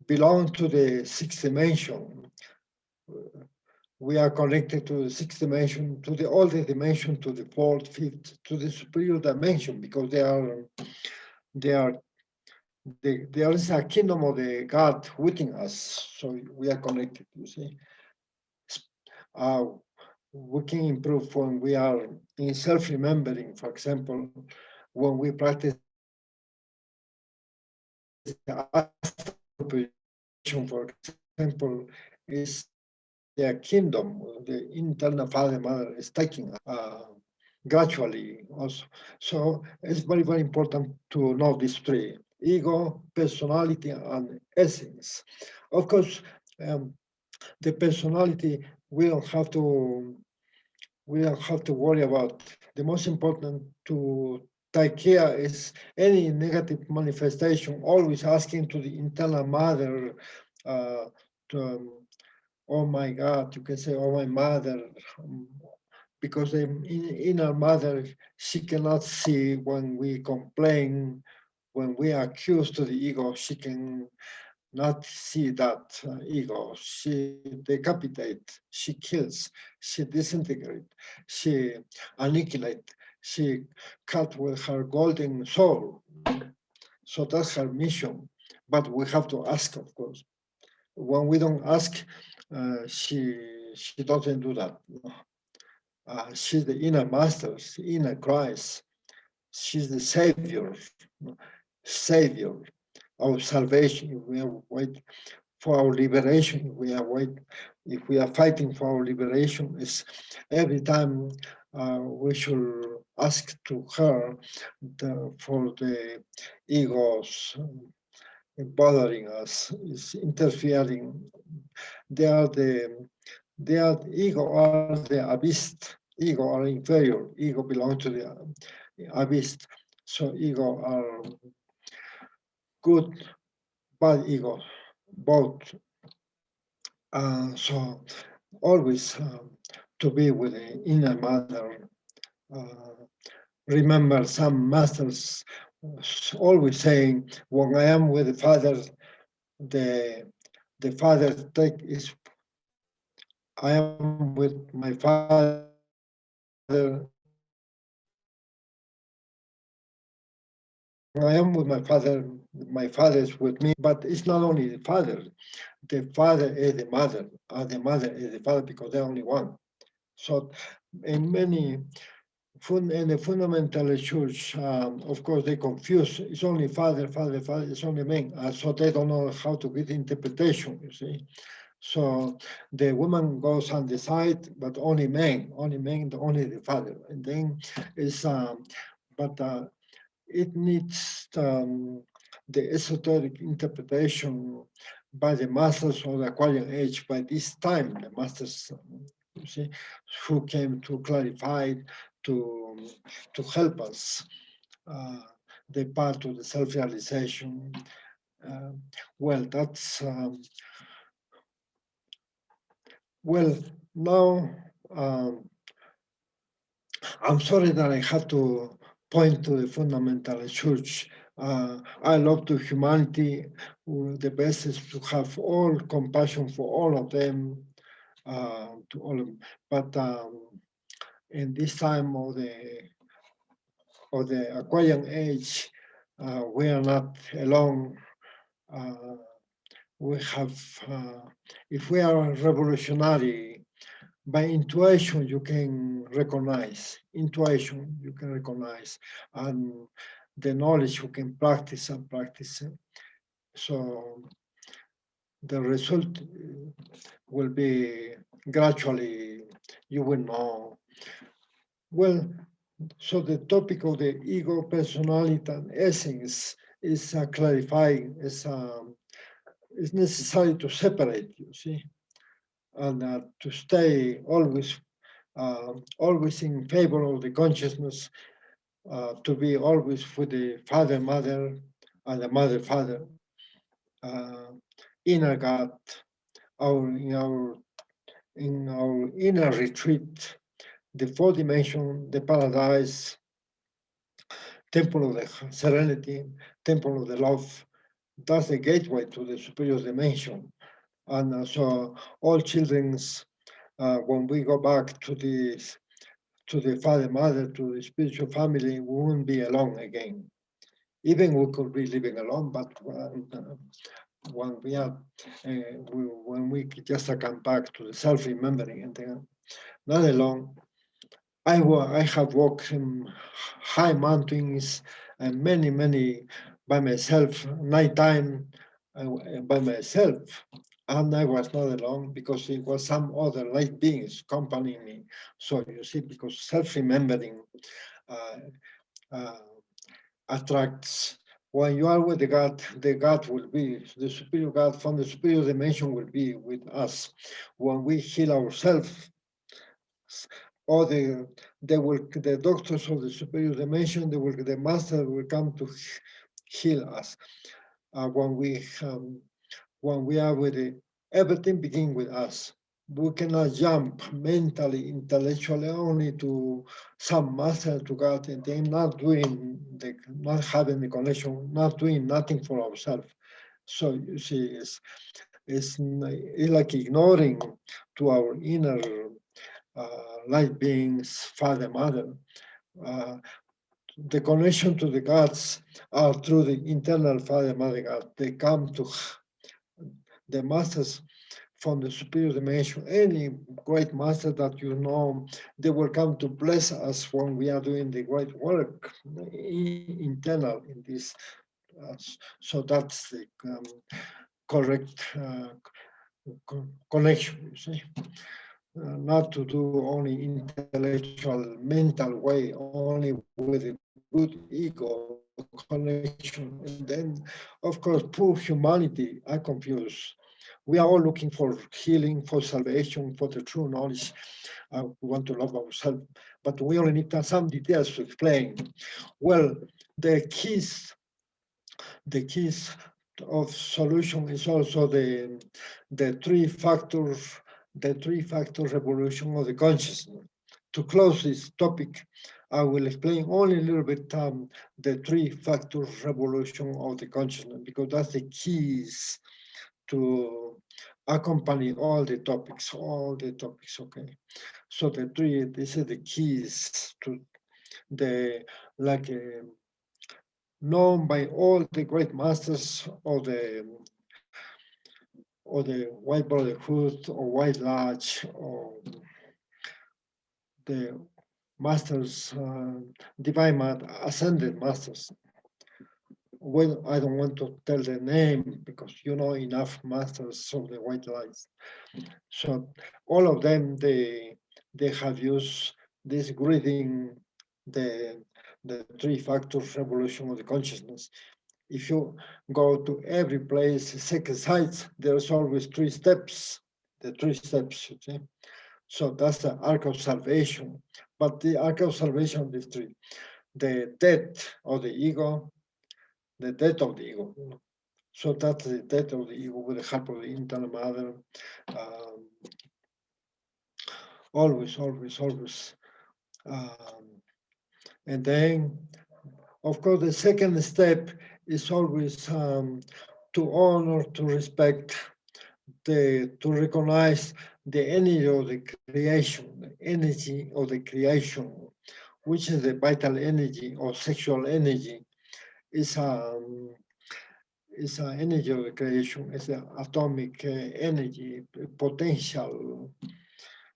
Speaker 1: belong to the sixth dimension. We are connected to the sixth dimension, to the older dimension, to the fourth, fifth, to the superior dimension, because there is a kingdom of the God within us. So we are connected, you see. Uh, we can improve when we are in self-remembering, for example, when we practice for example, is their kingdom, the internal father mother is taking gradually also. So it's very, very important to know these three: ego, personality, and essence. Of course, the personality we don't have to worry about. The most important take care is any negative manifestation, always asking to the internal mother, to, oh my God, you can say, oh my mother, because the inner mother, she cannot see when we complain, when we accuse to the ego, she can not see that ego. She decapitate, she kills, she disintegrate, she annihilate, she cut with her golden soul. So that's her mission. But we have to ask, of course. When we don't ask, she doesn't do that. She's the inner master, inner Christ. She's the savior, savior of salvation. We are waiting for our liberation. We are waiting. If we are fighting for our liberation, is every time we should ask to her for the egos bothering us, is interfering. They are the ego are the abyss. Ego are inferior. Ego belongs to the abyss. So ego are good, bad ego, both. So always to be with the inner mother. Uh, Remember some masters always saying, when I am with the father, the father take is, I am with my father, I am with my father is with me, but it's not only the father is the mother, the mother is the father, because they're only one. So in many, in the fundamental church, of course, they confuse, it's only father, it's only men, so they don't know how to get interpretation, you see. So the woman goes on the side, but only men, only the father. And then it's, but it needs the esoteric interpretation by the masters of the Aquarian age. By this time, the masters, you see, who came to clarify, to help us the path to the self-realization. Well, that's well now. I'm sorry that I have to point to the fundamental church. I love to humanity. The best is to have all compassion for all of them, to all of them. But in this time of the Aquarian age, we are not alone. Uh, we have, if we are revolutionary, by intuition you can recognize, and the knowledge you can practice and practice. So the result will be gradually, you will know. Well, so the topic of the ego, personality, and essence is clarifying, is necessary to separate, you see, and to stay always in favor of the consciousness, to be always with the father, mother, and the mother, father, inner God, in our inner retreat, the fourth dimension, the paradise, temple of the serenity, temple of the love. That's the gateway to the superior dimension. And so all children's, when we go back to the father, mother, to the spiritual family, we won't be alone again. Even we could be living alone, but when we are, when we just come back to the self-remembering and then not alone. I have walked in high mountains and many by myself, nighttime by myself. And I was not alone because it was some other light beings accompanying me. So you see, because self-remembering uh, uh, attracts. When you are with the God will be, the superior God from the superior dimension will be with us. When we heal ourselves, or the doctors of the superior dimension, the master will come to heal us when we are with it. Everything begins with us. We cannot jump mentally, intellectually only to some master to God, and then not having the connection, not doing nothing for ourselves. So you see, it's like ignoring to our inner light beings, Father, Mother. Uh, the connection to the gods are through the internal Father, Mother God. They come to the masters from the superior dimension, any great master that you know, they will come to bless us when we are doing the great work internal in this. So that's the correct connection, you see. Not to do only intellectual, mental way, only with a good ego connection. And then, of course, poor humanity are confused. We are all looking for healing, for salvation, for the true knowledge. We want to love ourselves, but we only need some details to explain. Well, the keys of solution is also the three factor revolution of the consciousness. To close this topic, I will explain only a little bit the three-factor revolution of the consciousness, because that's the keys to accompany all the topics, okay? So this is the keys to the, like, known by all the great masters of the White Brotherhood or White Lodge or the masters, divine ascended masters. Well, I don't want to tell the name because you know enough masters of the White Lights. So all of them, they have used this greeting, the three factors revolution of the consciousnness. If you go to every place, sacred sites, there's always three steps, the three steps, you see. So that's the arc of salvation. But the arc of salvation is three: the death of the ego, the death of the ego. So that's the death of the ego with the help of the internal mother. Um, always. And then, of course, the second step is always to honor, to respect, to recognize the energy of the creation, which is the vital energy or sexual energy, is an energy of the creation, is an atomic energy, potential,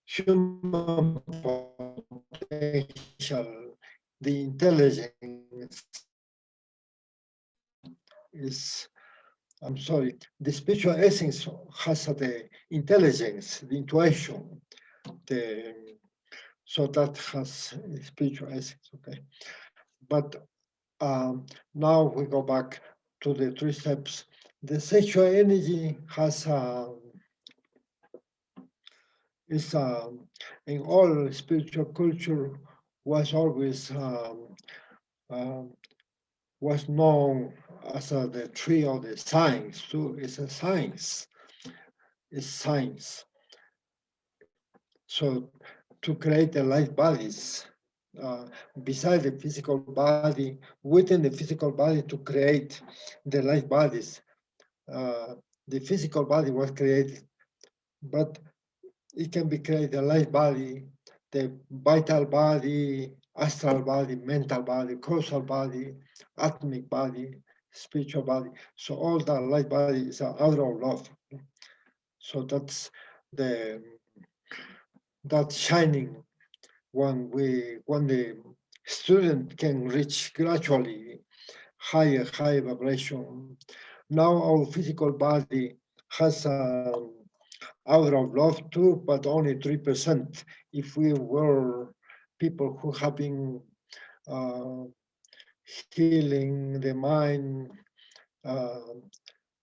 Speaker 1: human potential, the intelligence is, I'm sorry, the spiritual essence has the intelligence, the intuition, so that has spiritual essence, okay? But now we go back to the three steps. The sexual energy has is in all spiritual culture was always was known as the tree of the science too. It's a science. It's science. So to create the light bodies beside the physical body, within the physical body, to create the light bodies. The physical body was created, but it can be created, the light body, the vital body, astral body, mental body, causal body, atomic body, spiritual body. So all that light body is out of love. So that's that shining when the student can reach gradually higher vibration. Now our physical body has out of love too, but only 3%. If we were people who have been healing the mind,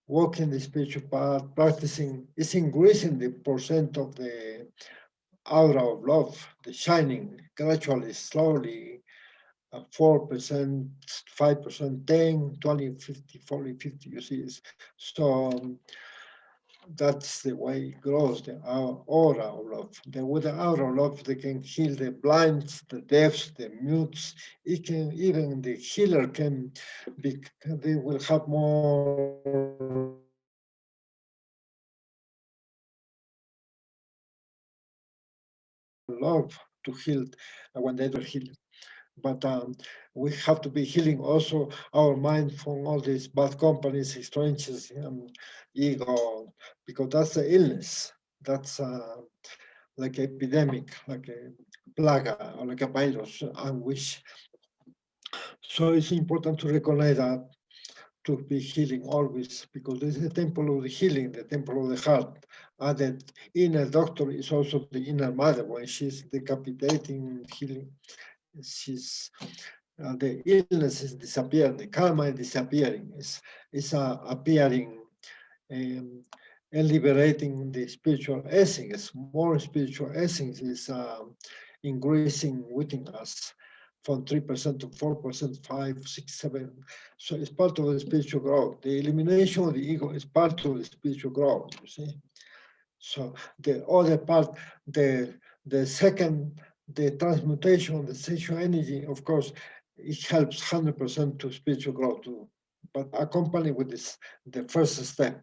Speaker 1: walking the spiritual path, practicing, is increasing the percent of the aura of love, the shining, gradually, slowly, 4%, 5%, 10, 20, 50, 40, 50, you see. So that's the way it grows, the aura of love. With the aura of love, they can heal the blinds, the deafs, the mutes. It can, even the healer can be, they will have more love to heal when they don't heal. But we have to be healing also our mind from all these bad companies, exchanges, ego, because that's the illness. That's like epidemic, like a plague or like a virus, which. So it's important to recognize that, to be healing always, because this is the temple of the healing, the temple of the heart. And the inner doctor is also the inner mother. When she's decapitating, healing, she's the illness is disappearing, the karma is disappearing, is appearing um, and liberating the spiritual essence. More spiritual essence is increasing within us from 3% to 4%, 5, 6, 7. So it's part of the spiritual growth. The elimination of the ego is part of the spiritual growth, you see. So the other part, the second, the transmutation of the sexual energy, of course, it helps 100% to spiritual growth too. But accompanied with this, the first step,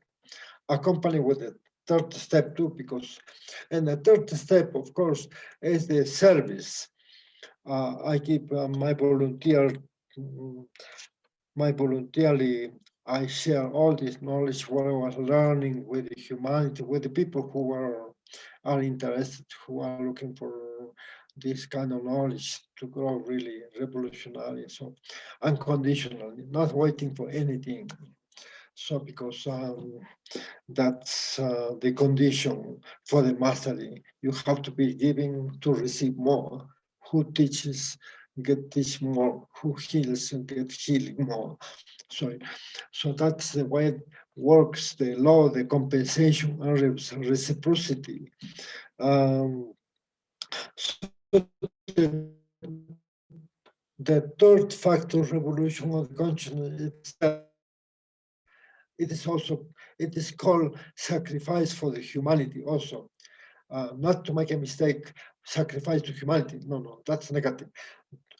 Speaker 1: accompanied with the third step too, because, and the third step, of course, is the service. I keep mm, my voluntarily, I share all this knowledge, what I was learning with the humanity, with the people who are interested, who are looking for this kind of knowledge to grow really revolutionary. So unconditionally, not waiting for anything. So because that's the condition for the mastery. You have to be giving to receive more. Who teaches, get teach more. Who heals and get healing more. So, so that's the way it works, the law, the compensation and reciprocity. So the third factor, revolution of the consciousness, it is also, it is called sacrifice for the humanity also. Not to make a mistake, sacrifice to humanity. No, no, that's negative.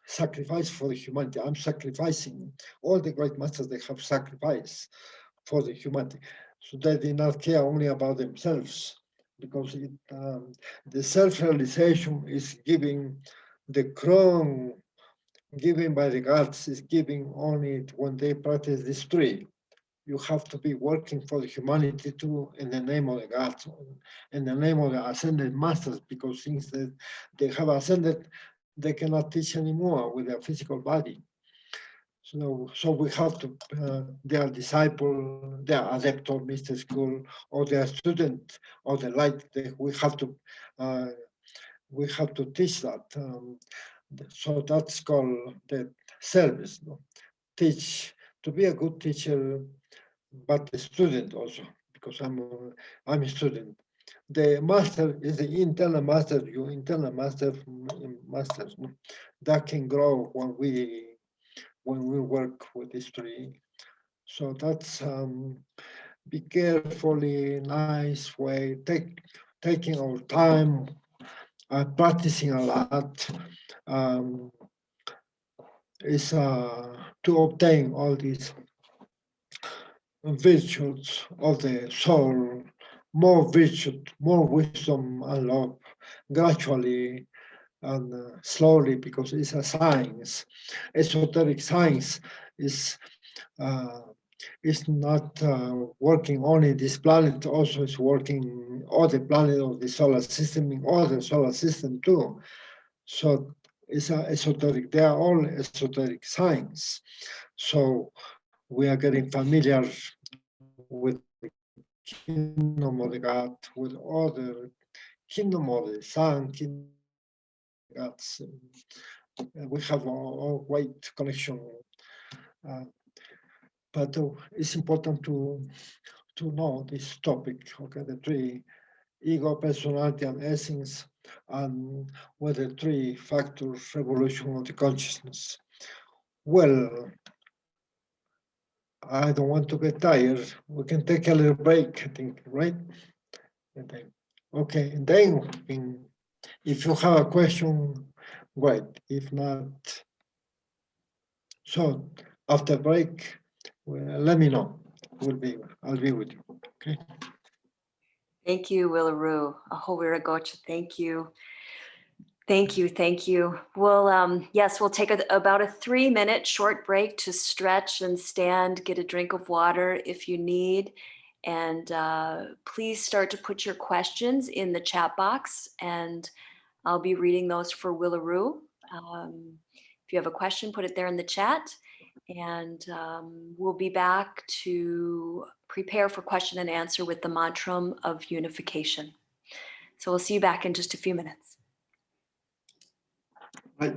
Speaker 1: Sacrifice for the humanity. I'm sacrificing. All the great masters, they have sacrificed for the humanity. So they did not care only about themselves, because the self-realization is giving the crown given by the gods, is giving only when they practice this tree. You have to be working for the humanity too, in the name of the gods, in the name of the ascended masters, because since they have ascended, they cannot teach anymore with their physical body. So we have to, their disciple, their adeptor, Mr. School, or their student, or the light, uh, we have to teach that. So that's called the service. No? Teach, to be a good teacher, but a student also, because I'm a student. The master is the internal master, your internal master, masters, no? That can grow when we work with history. So that's be carefully, nice way, taking our time, practicing a lot, um, is to obtain all these virtues of the soul, more virtue, more wisdom and love, gradually and slowly, because it's a science. Esoteric science is uh, is not working only this planet, also is working all the planet of the solar system, in other solar system too. So it's a esoteric, they are all esoteric science. So we are getting familiar with the kingdom of the God, with other kingdom of the sun, kingdom of the gods. We have a great connection. Uh, but it's important to know this topic, okay, the three, ego, personality, and essence. and with the three factors revolution of the consciousness. Well, I don't want to get tired. We can take a little break, I think, right? Okay, and then if you have a question, great. If not, so after break, well, let me know. I'll be with you. Okay.
Speaker 2: Thank you, Willaru. Ahowira Gocha, thank you. Thank you, thank you. Well, yes, we'll take about a 3-minute short break to stretch and stand, get a drink of water if you need. And please start to put your questions in the chat box, and I'll be reading those for Willaru. If you have a question, put it there in the chat. And we'll be back to prepare for question and answer with the mantra of unification. So we'll see you back in just a few minutes.
Speaker 1: Right.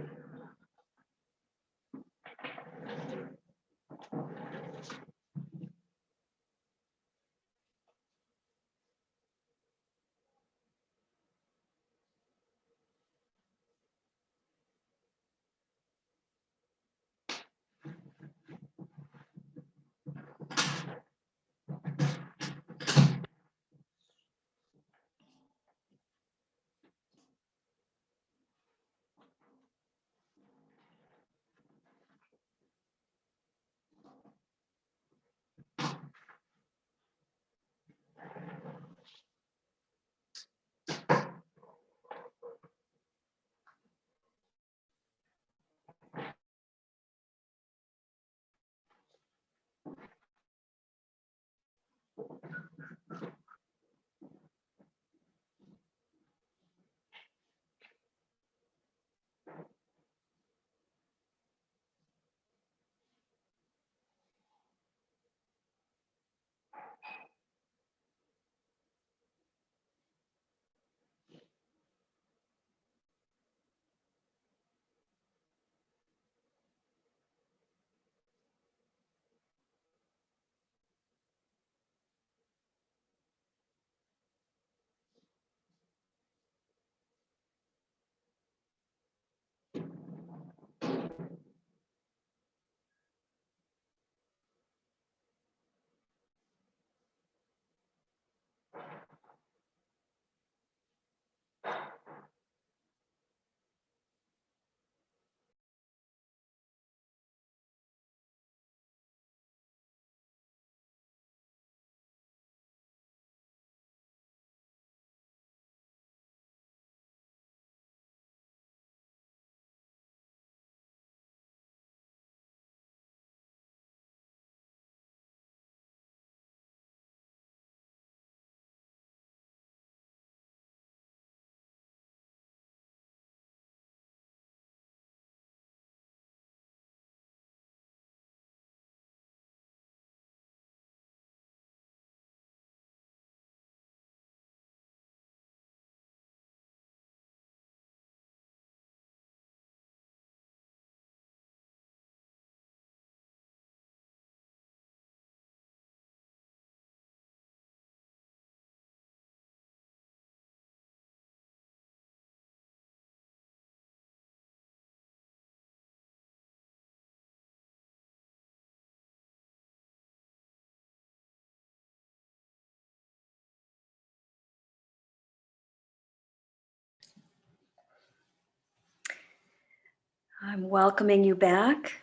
Speaker 2: I'm welcoming you back.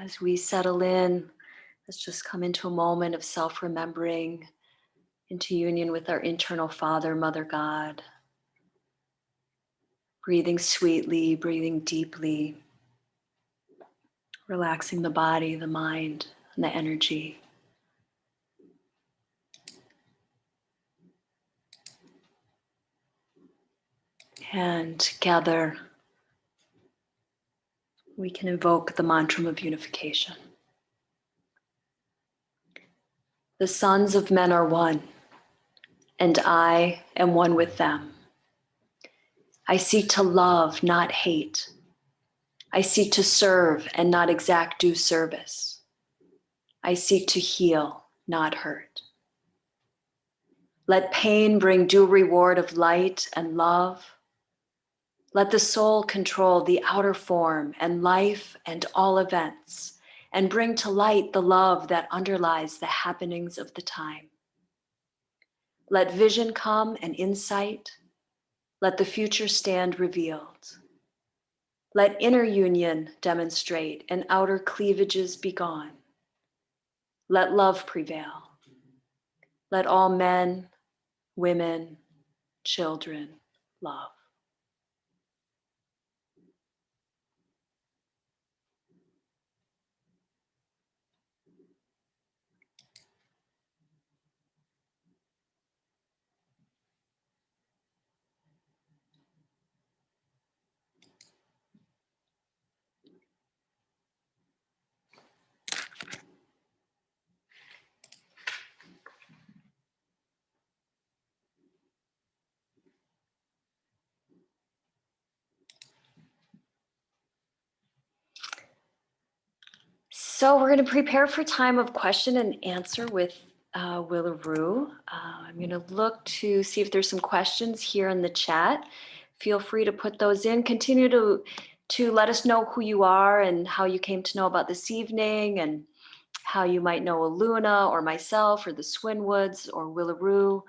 Speaker 2: As we settle in, let's just come into a moment of self-remembering, into union with our internal Father, Mother God. Breathing sweetly, breathing deeply, relaxing the body, the mind, and the energy. And together, we can invoke the mantra of unification. The sons of men are one, and I am one with them. I seek to love, not hate. I seek to serve and not exact due service. I seek to heal, not hurt. Let pain bring due reward of light and love. Let the soul control the outer form and life and all events, and bring to light the love that underlies the happenings of the time. Let vision come and insight. Let the future stand revealed. Let inner union demonstrate and outer cleavages be gone. Let love prevail. Let all men, women, children love. So we're going to prepare for time of question and answer with Willaru. I'm going to look to see if there's some questions here in the chat. Feel free to put those in. Continue to let us know who you are and how you came to know about this evening, and how you might know Aluna or myself or the Swinwoods or Willaru,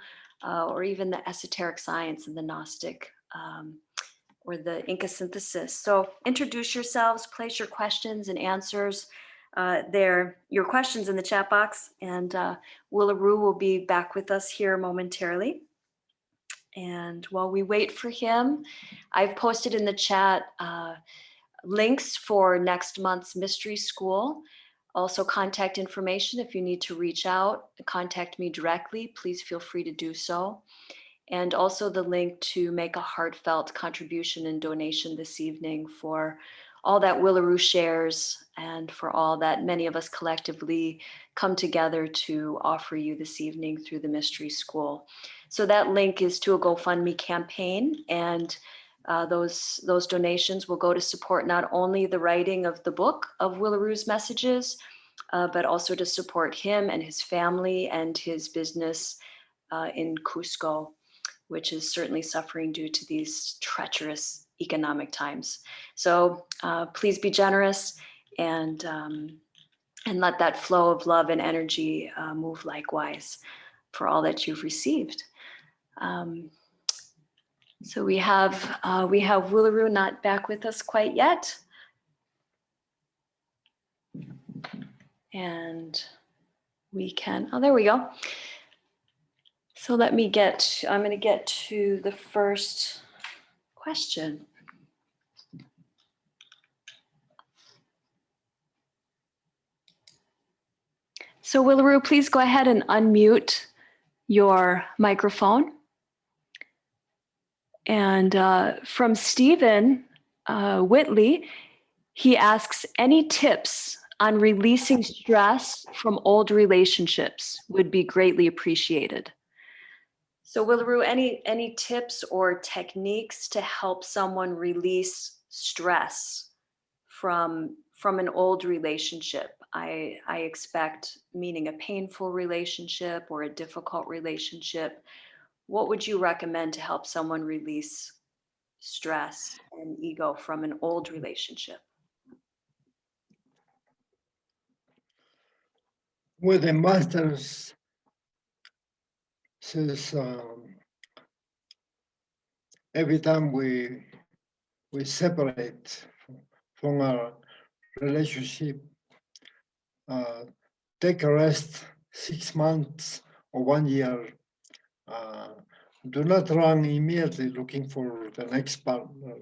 Speaker 2: or even the Esoteric Science and the Gnostic, or the Inca synthesis. So introduce yourselves, place your questions and answers your questions in the chat box, and Willaru will be back with us here momentarily. And while we wait for him, I've posted in the chat links for next month's mystery school. Also contact information if you need to reach out, contact me directly, please feel free to do so. And also the link to make a heartfelt contribution and donation this evening for all that Willaru shares, and for all that many of us collectively come together to offer you this evening through the Mystery School. So that link is to a GoFundMe campaign, and those donations will go to support not only the writing of the book of Willaru's messages, but also to support him and his family and his business in Cusco, which is certainly suffering due to these treacherous economic times. So please be generous, and let that flow of love and energy move likewise for all that you've received. So we have Willaru not back with us quite yet. And we can, oh, there we go. So I'm going to get to the first question. So Willaru, please go ahead and unmute your microphone. And from Stephen Whitley, he asks, any tips on releasing stress from old relationships would be greatly appreciated. So Willaru, any tips or techniques to help someone release stress from an old relationship? I expect, meaning a painful relationship or a difficult relationship. What would you recommend to help someone release stress and ego from an old relationship?
Speaker 1: With the masters says every time we separate from our relationship, take a rest 6 months or 1 year. Do not run immediately looking for the next partner,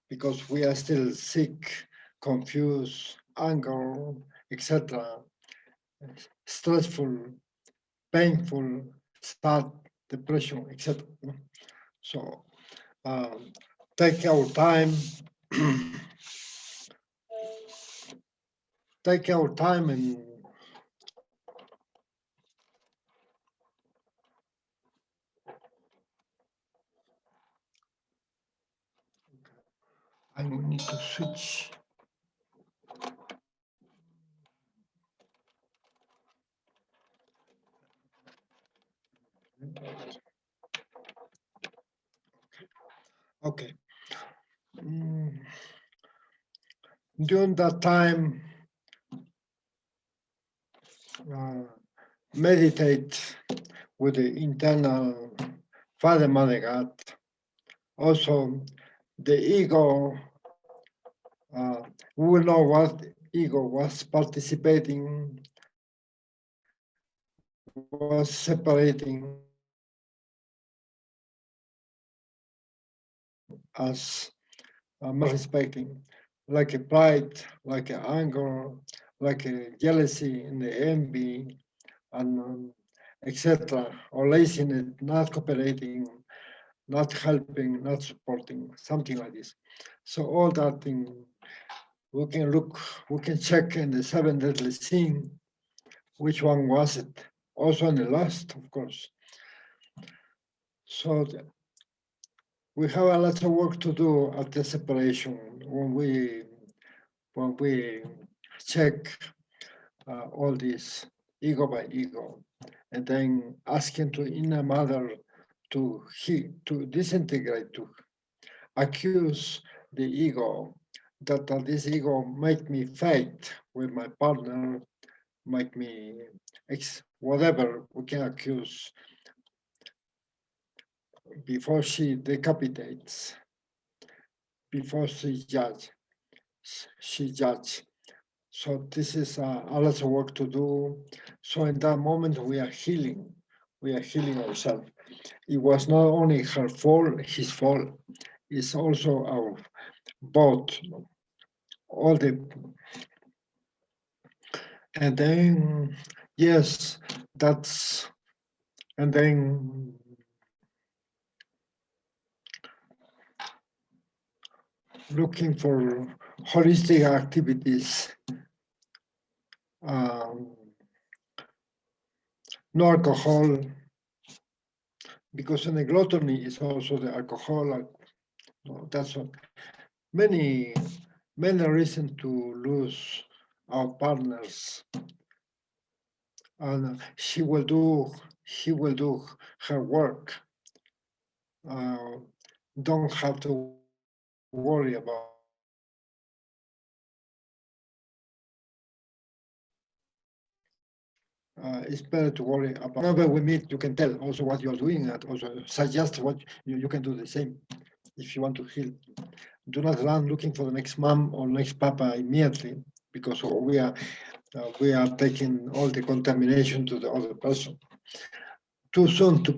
Speaker 1: because we are still sick, confused, anger, etc. Stressful, painful, sad, depression, etc. So take our time. Take our time and I need to switch. Okay. During that time, meditate with the internal Father, Mother God. Also, the ego, we will know what ego was participating, was separating us, respecting, like a pride, like a anger, like a jealousy and the envy, and etc. Or laziness, not cooperating, not helping, not supporting, something like this. So all that thing, we can check in the 7 deadly sin, which one was it? Also in the last, of course. So we have a lot of work to do at the separation when we check all this ego by ego, and then asking to inner mother to disintegrate, to accuse the ego, that this ego make me fight with my partner, make me whatever we can accuse before she decapitates, before she judge. So this is a lot of work to do. So in that moment we are healing. We are healing ourselves. It was not only her fault, his fault. It's also our both. All the and then yes, that's and then looking for holistic activities. No alcohol, because in the gluttony is also the alcohol. No, that's what many reasons to lose our partners, and he will do her work. Don't have to worry about. It's better to worry about. Whenever we meet, you can tell also what you are doing, and also suggest what you can do the same if you want to heal. Do not run looking for the next mom or next papa immediately, because we are taking all the contamination to the other person. Too soon to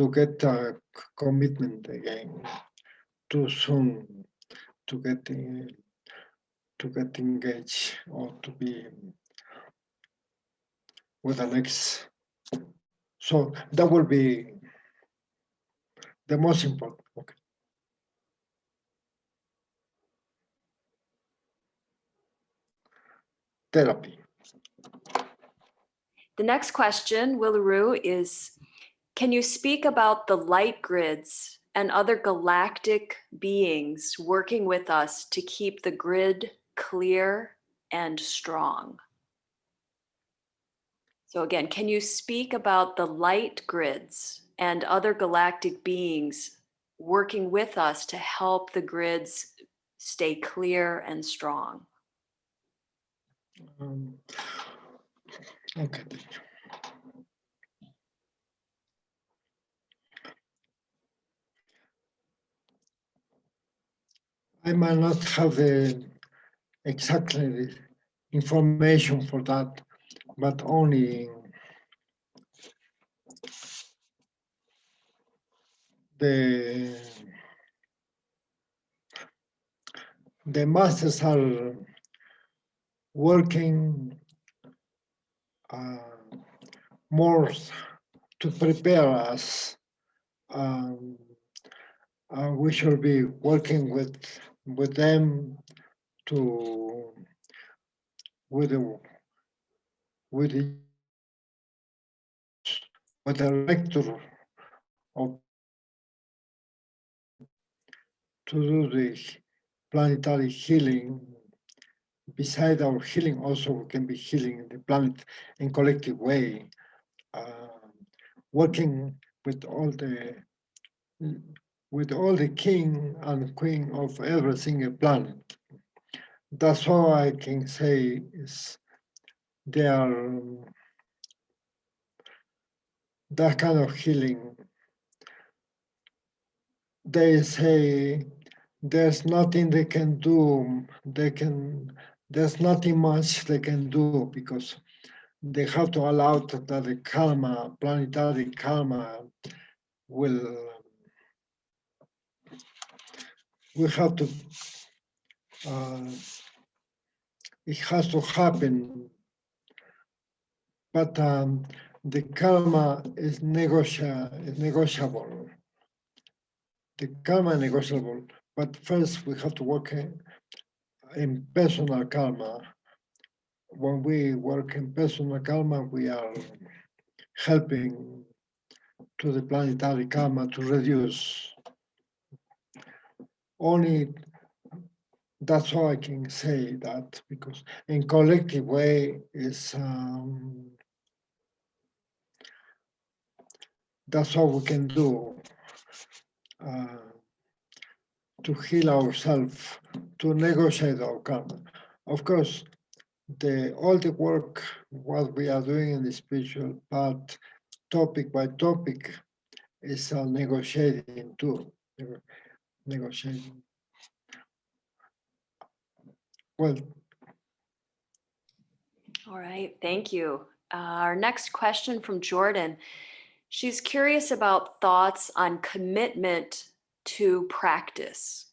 Speaker 1: get a commitment again. Too soon to get engaged or to be with the next. So that will be the most important. Okay. Therapy.
Speaker 2: The next question, Willaru, is can you speak about the light grids and other galactic beings working with us to keep the grid clear and strong? So again, can you speak about the light grids and other galactic beings working with us to help the grids stay clear and strong?
Speaker 1: Okay. I might not have the exactly information for that, but only the masters are working more to prepare us. We should be working with them to with the rector of to do the planetary healing. Beside our healing, also we can be healing the planet in collective way, working with all the with all the king and queen of every single planet. That's all I can say is they are that kind of healing. They say there's nothing they can do. There's nothing much they can do because they have to allow that the karma, planetary karma, will have to. It has to happen, but the karma is negotiable. The karma is negotiable, but first we have to work in personal karma. When we work in personal karma, we are helping to the planetary karma to reduce. Only that's all I can say that, because in collective way is that's all we can do to heal ourselves, to negotiate our karma. Of course, all the work what we are doing in the spiritual part, topic by topic, is negotiating too. Negotiating. Well.
Speaker 2: All right, thank you. Our next question from Jordan. She's curious about thoughts on commitment to practice.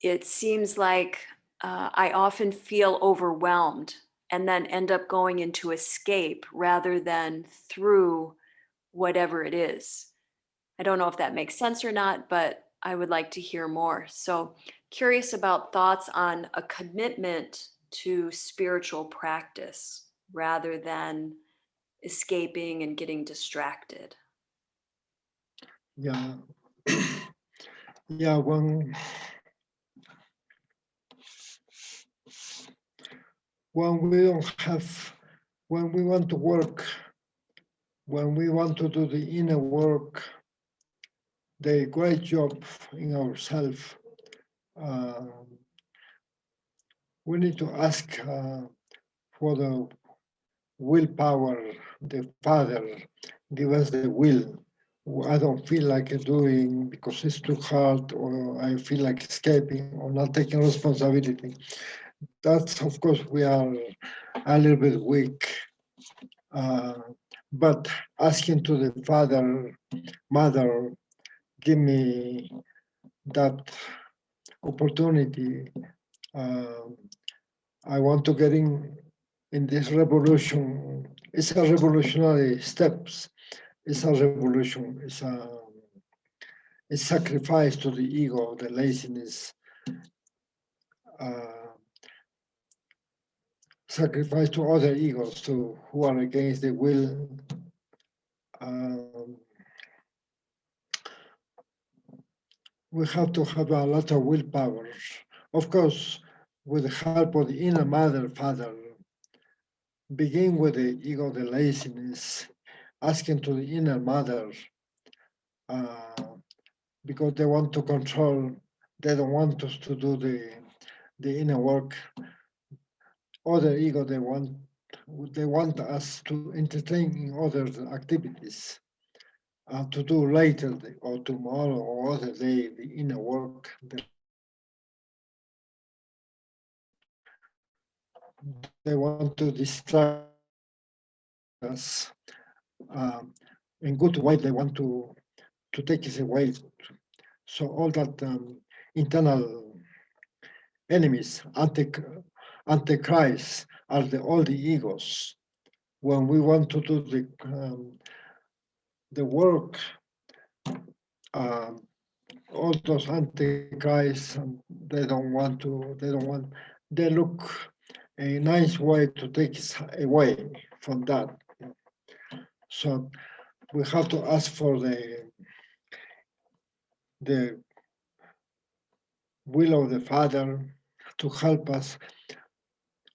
Speaker 2: It seems like I often feel overwhelmed and then end up going into escape rather than through whatever it is. I don't know if that makes sense or not, but I would like to hear more. So, curious about thoughts on a commitment to spiritual practice rather than escaping and getting distracted.
Speaker 1: Yeah. Yeah, when we don't have, when we want to work, when we want to do the inner work, the great job in ourselves, we need to ask for the willpower, the Father, give us the will. I don't feel like doing because it's too hard, or I feel like escaping or not taking responsibility. That's, of course, we are a little bit weak. But asking to the Father, Mother, give me that opportunity. I want to get in this revolution. It's a revolutionary steps. It's a revolution. It's a sacrifice to the ego, the laziness, sacrifice to other egos too, who are against the will. We have to have a lot of willpower. Of course, with the help of the inner mother, father, begin with the ego, the laziness, asking to the inner mother, because they want to control, they don't want us to do the inner work. Other ego, they want us to entertain in other activities, to do later or tomorrow or other day the inner work. They want to distract us. In good way, they want to take us away. So all that internal enemies, antichrist, are all the egos. When we want to do the work, all those antichrists, they look a nice way to take us away from that. So we have to ask for the will of the Father to help us.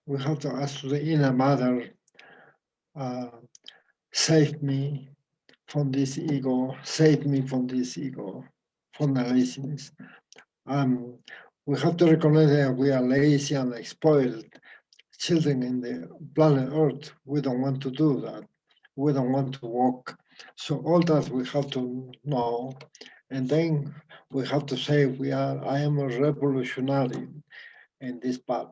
Speaker 1: We have to ask to the inner mother, save me from this ego, save me from this ego, for the laziness. We have to recognize that we are lazy and spoiled children in the planet Earth. We don't want to do that. We don't want to walk. So all that we have to know. And then we have to say I am a revolutionary in this path,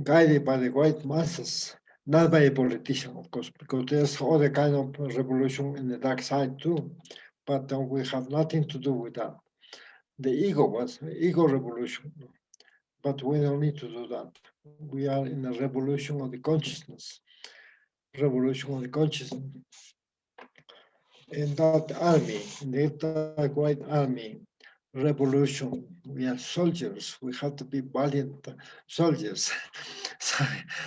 Speaker 1: guided by the white masses, not by a politician, of course, because there's other kind of revolution in the dark side too. But we have nothing to do with that. The ego was ego revolution, but we don't need to do that. We are in a revolution of the consciousness, revolution of the consciousness. In that army, in that white army, revolution, we are soldiers. We have to be valiant soldiers.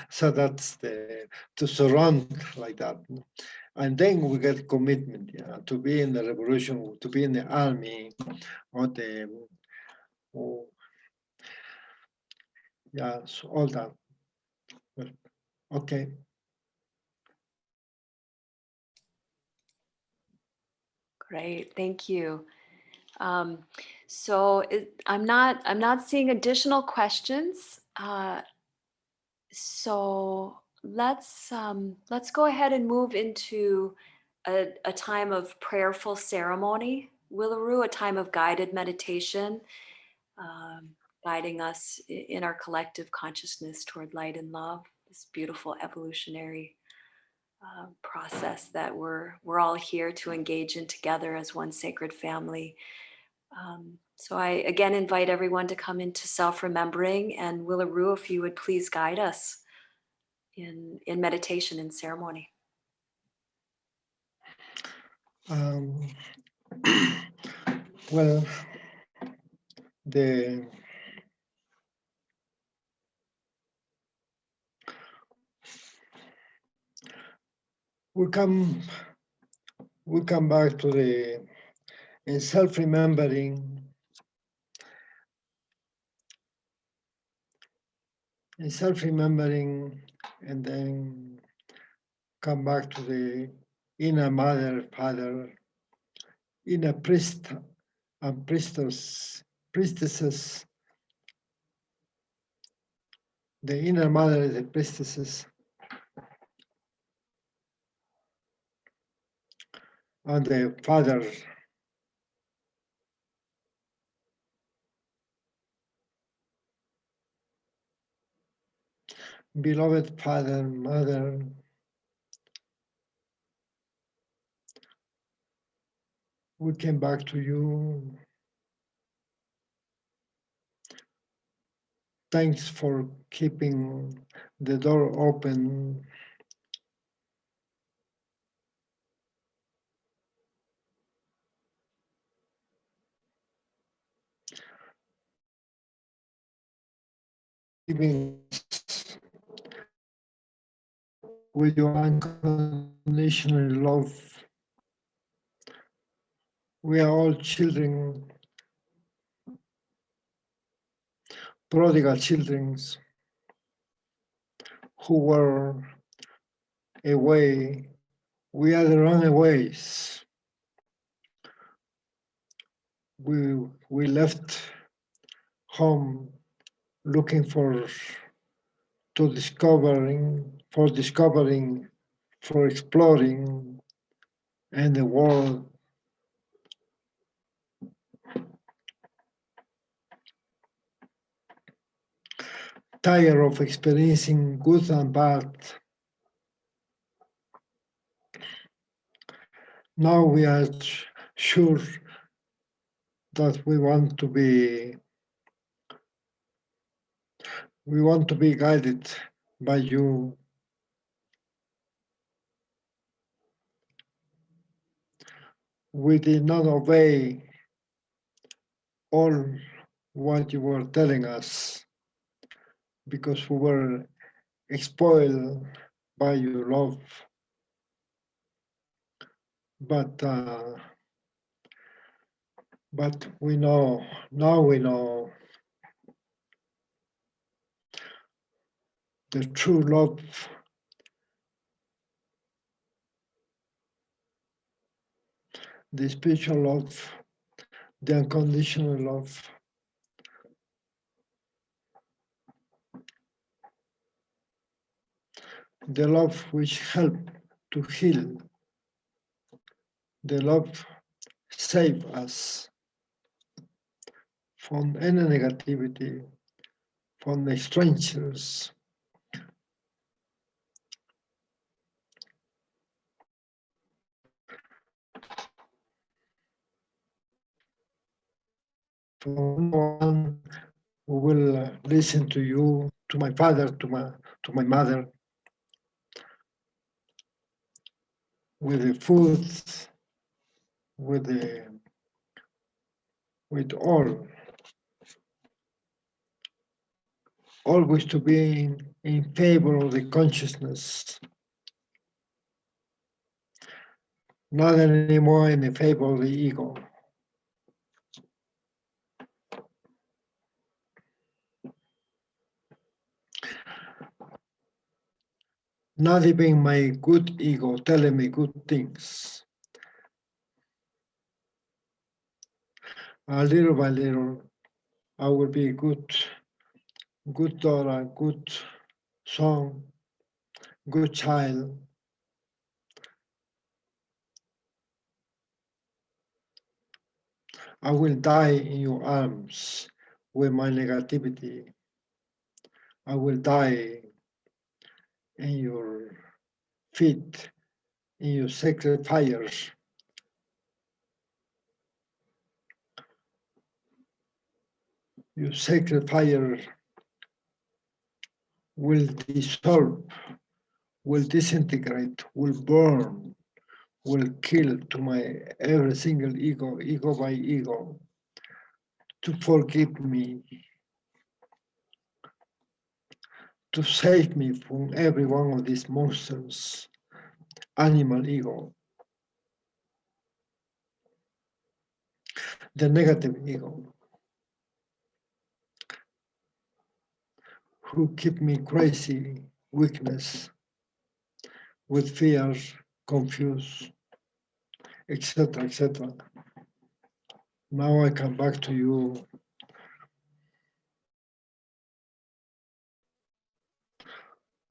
Speaker 1: so that's to surround like that. And then we get commitment, to be in the revolution, to be in the army, or so all that. Well, okay.
Speaker 2: Great, thank you. So I'm not seeing additional questions. So let's go ahead and move into a time of prayerful ceremony, Willaru, a time of guided meditation, guiding us in our collective consciousness toward light and love. This beautiful evolutionary process that we're all here to engage in together as one sacred family. So I again invite everyone to come into self-remembering, and Willaru, if you would please guide us in meditation and ceremony.
Speaker 1: Well, we come back to the self-remembering, and then come back to the inner mother, father, inner priest and priestesses. The inner mother is the priestesses, and the father, beloved father, mother, we came back to you. Thanks for keeping the door open. Giving with your unconditional love. We are all children, prodigal children who were away. We are the runaways. We left home looking for discovering, for exploring, and the world. Tired of experiencing good and bad. Now we are sure that we want to be guided by you. We did not obey all what you were telling us because we were spoiled by your love. But we know, now we know the true love, the spiritual love the unconditional love. The love which helps to heal. The love save us from any negativity, from the strangers. From one who will listen to you, to my father, to my mother, with the food, with all. Always to be in favor of the consciousness, not anymore in the favor of the ego. Not even my good ego telling me good things. Little by little, I will be good daughter, good son, good child. I will die in your arms with my negativity. I will die in your feet, in your sacred fires. Your sacred fire will dissolve, will disintegrate, will burn, will kill to my every single ego, ego by ego, to forgive me, to save me from every one of these monsters, animal ego, the negative ego, who keep me crazy, weakness, with fears, confused, etc., etc. Now I come back to you.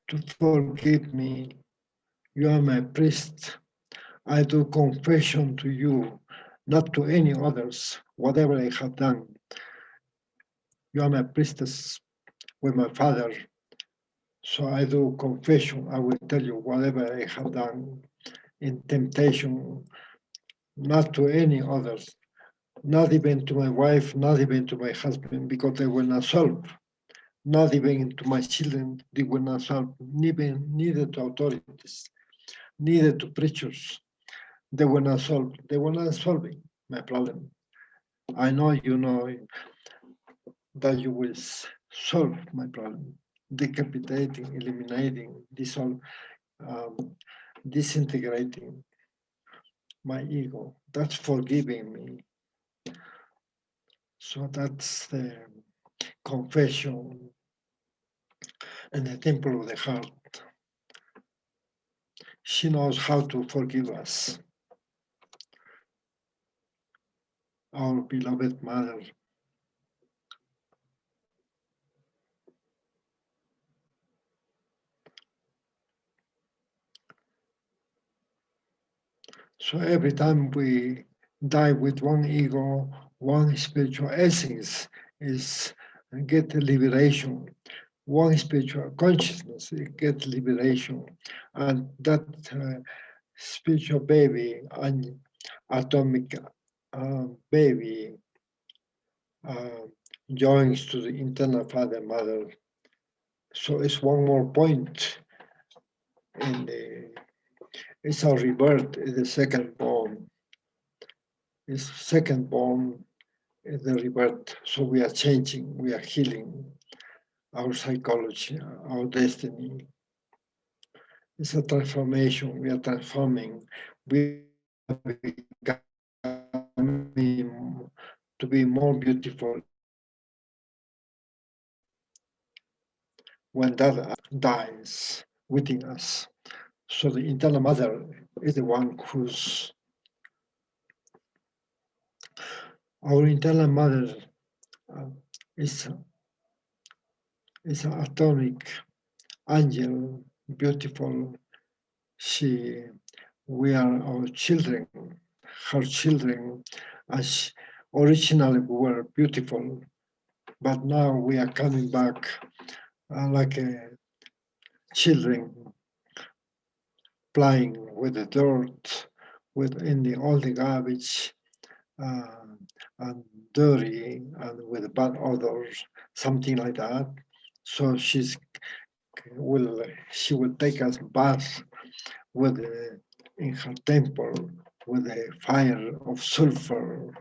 Speaker 1: To forgive me. You are my priest. I do confession to you, not to any others, whatever I have done. You are my priestess with my father. So I do confession. I will tell you whatever I have done in temptation, not to any others, not even to my wife, not even to my husband, because they will not solve. Not even to my children, they will not solve, neither to authorities, neither to preachers. They will not solve. They will not solve my problem. I know you know that you will solve my problem, decapitating, eliminating, disintegrating my ego. That's forgiving me. So that's the confession and the temple of the heart. She knows how to forgive us. Our beloved mother. So every time we die with one ego, one spiritual essence is get liberation. One spiritual consciousness get liberation, and that spiritual baby and atomic baby joins to the internal father mother. So it's one more point in the. It's our rebirth, is the second born. Is second born is the rebirth. So we are changing, we are healing our psychology, our destiny. It's a transformation. We are transforming. We are becoming to be more beautiful. When that dies within us. So the internal mother is the one who's Our internal mother uh, is an atomic angel, beautiful. We are our children, her children, as originally we were beautiful, but now we are coming back like children playing with the dirt, all the garbage, uh, and dirty and with bad odors, something like that. So she will take us bath with in her temple with a fire of sulfur.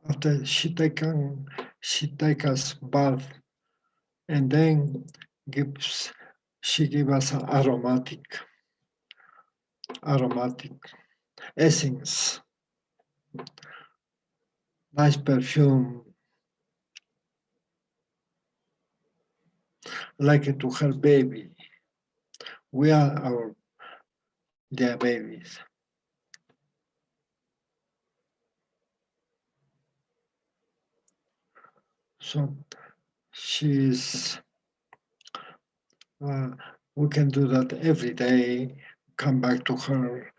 Speaker 1: After she take us bath and then she give us an aromatic essence, nice perfume, like it to her baby. We are their babies. So she's, we can do that every day, come back to her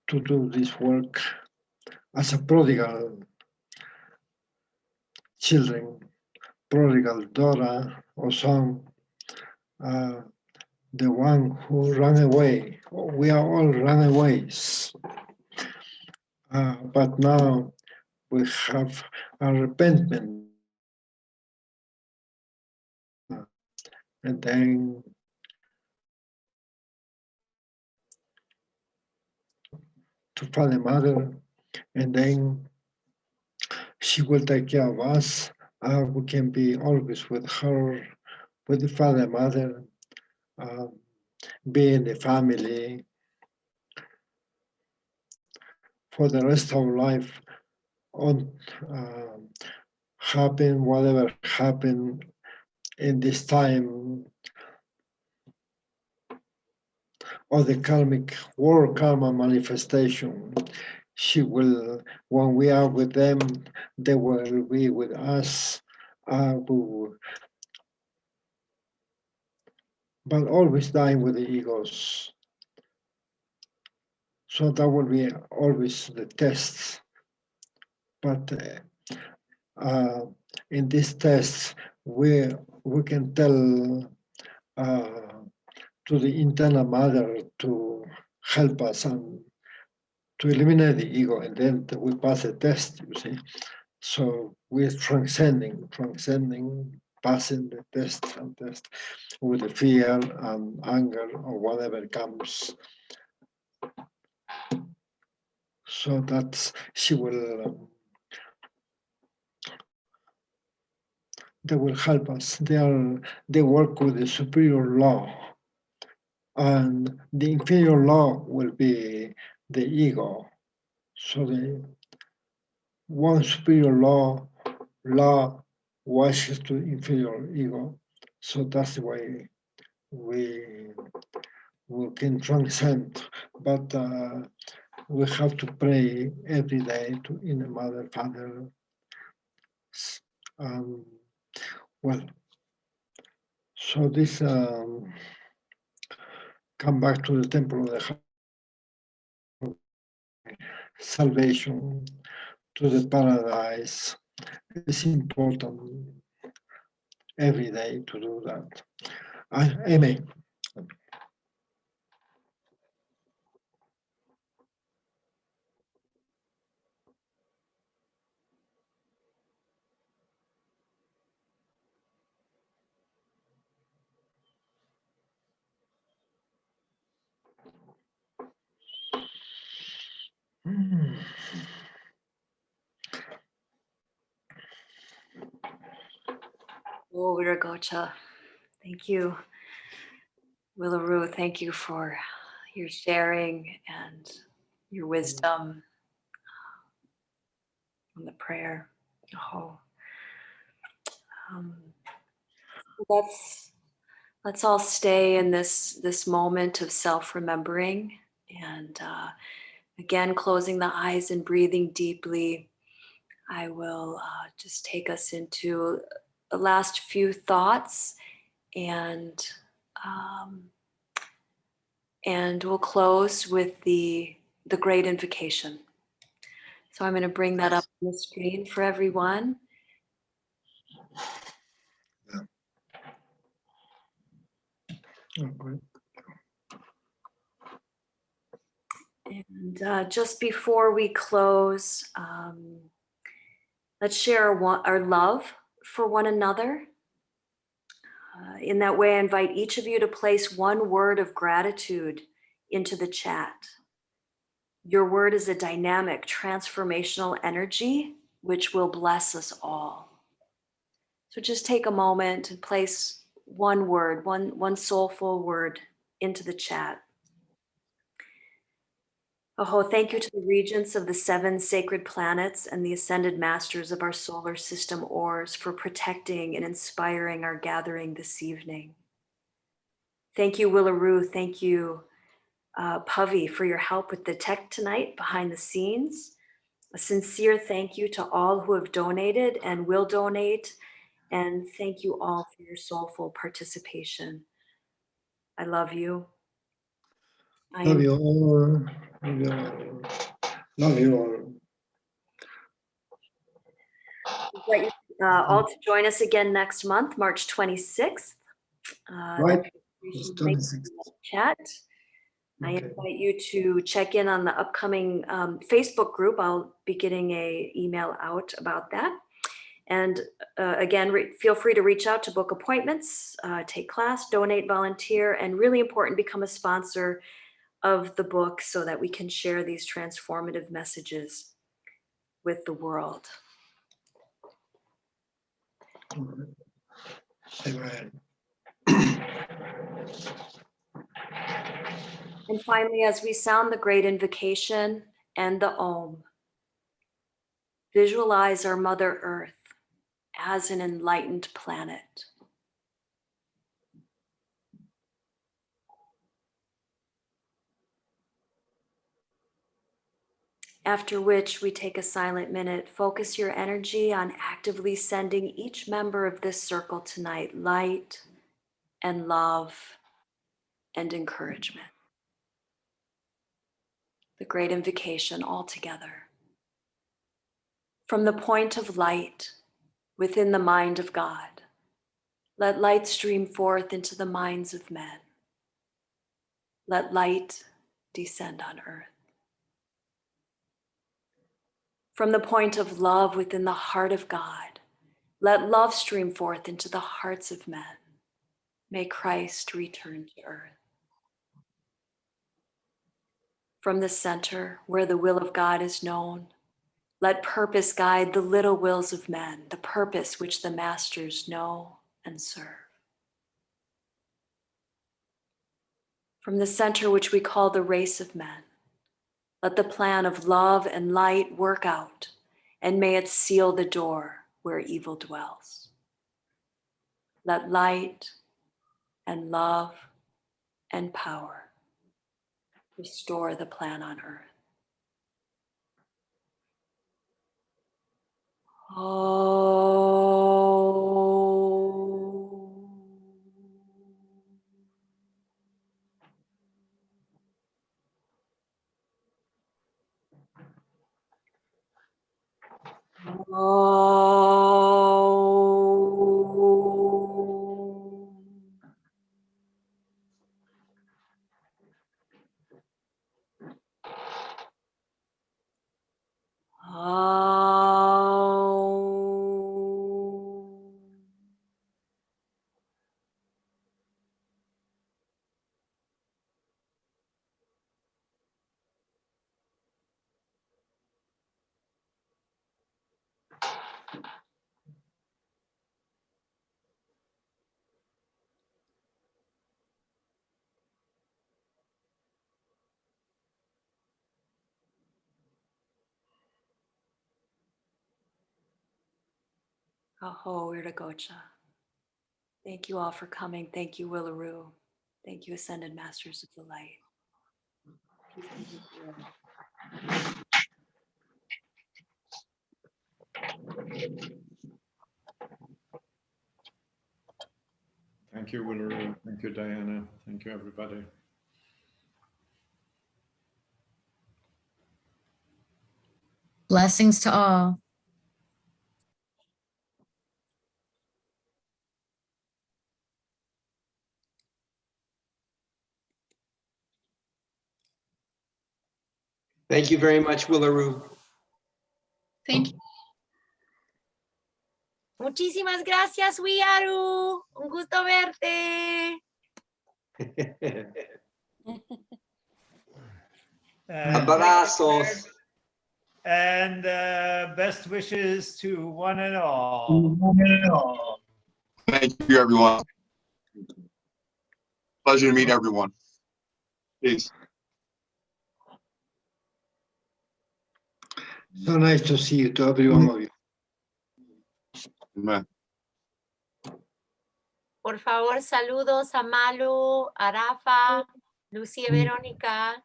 Speaker 1: to do this work as a prodigal children, prodigal daughter or son, uh, the one who ran away. We are all runaways. But now we have a repentance. And then to Father Mother, and then she will take care of us. We can be always with her, with the Father Mother, be in the family for the rest of life. On happen whatever happened in this time of the karmic war karma manifestation. She will, when we are with them, they will be with us. But always dying with the egos. So that will be always the test. But in these tests, we can tell to the internal mother to help us and to eliminate the ego, and then we pass a test, you see. So we're transcending, passing the test and test with the fear and anger or whatever comes. So that she will, they will help us. They work with the superior law, and the inferior law will be the ego. So the one superior law washes to inferior ego. So that's the way we can transcend. But we have to pray every day to in the Mother, Father. Well, so this come back to the temple of the salvation, to the paradise. It's important every day to do that. Amen.
Speaker 2: Oh, Viragocha. Thank you, Willaru. Thank you for your sharing and your wisdom on the prayer. Oh, um, that's Let's all stay in this moment of self-remembering and again, closing the eyes and breathing deeply. I will just take us into the last few thoughts and um, we'll close with the great invocation. So I'm going to bring that up on the screen for everyone.
Speaker 1: Okay.
Speaker 2: And just before we close, let's share our love for one another. In that way, I invite each of you to place one word of gratitude into the chat. Your word is a dynamic, transformational energy which will bless us all. So just take a moment and place one word, one soulful word into the chat. Oh, thank you to the regents of the 7 sacred planets and the ascended masters of our solar system ores for protecting and inspiring our gathering this evening. Thank you, Willaru. Thank you, Pavi, for your help with the tech tonight behind the scenes. A sincere thank you to all who have donated and will donate. And thank you all for your soulful participation. I love you.
Speaker 1: Love you all. Love you all. Love you all.
Speaker 2: Invite you all to join us again next month, March 26th.
Speaker 1: Right? It's 26.
Speaker 2: Chat. I invite you to check in on the upcoming Facebook group. I'll be getting an email out about that. And again, feel free to reach out to book appointments, take class, donate, volunteer, and really important, become a sponsor of the book so that we can share these transformative messages with the world.
Speaker 1: Amen.
Speaker 2: And finally, as we sound the great invocation and the Om, visualize our Mother Earth as an enlightened planet. After which we take a silent minute, focus your energy on actively sending each member of this circle tonight light and love and encouragement. The great invocation all together. From the point of light within the mind of God, let light stream forth into the minds of men. Let light descend on earth. From the point of love within the heart of God, let love stream forth into the hearts of men. May Christ return to earth. From the center where the will of God is known, let purpose guide the little wills of men, the purpose which the masters know and serve. From the center which we call the race of men, let the plan of love and light work out, and may it seal the door where evil dwells. Let light and love and power restore the plan on earth. Aho Irdagocha. Thank you all for coming. Thank you, Willaru. Thank you, Ascended Masters of the Light. Peace be with you.
Speaker 3: Thank you, Willaru. Thank you, Diana. Thank you, everybody.
Speaker 4: Blessings to all.
Speaker 5: Thank you very much, Willaru.
Speaker 4: Thank you.
Speaker 6: Muchísimas gracias, Willaru. Un gusto verte.
Speaker 5: Abrazos.
Speaker 7: And best wishes to one and all.
Speaker 8: Thank you, everyone. Pleasure to meet everyone. Peace.
Speaker 1: So nice to see you, to every one of you.
Speaker 8: Amen.
Speaker 6: Por favor, saludos a Malu, a Rafa, Lucía Verónica.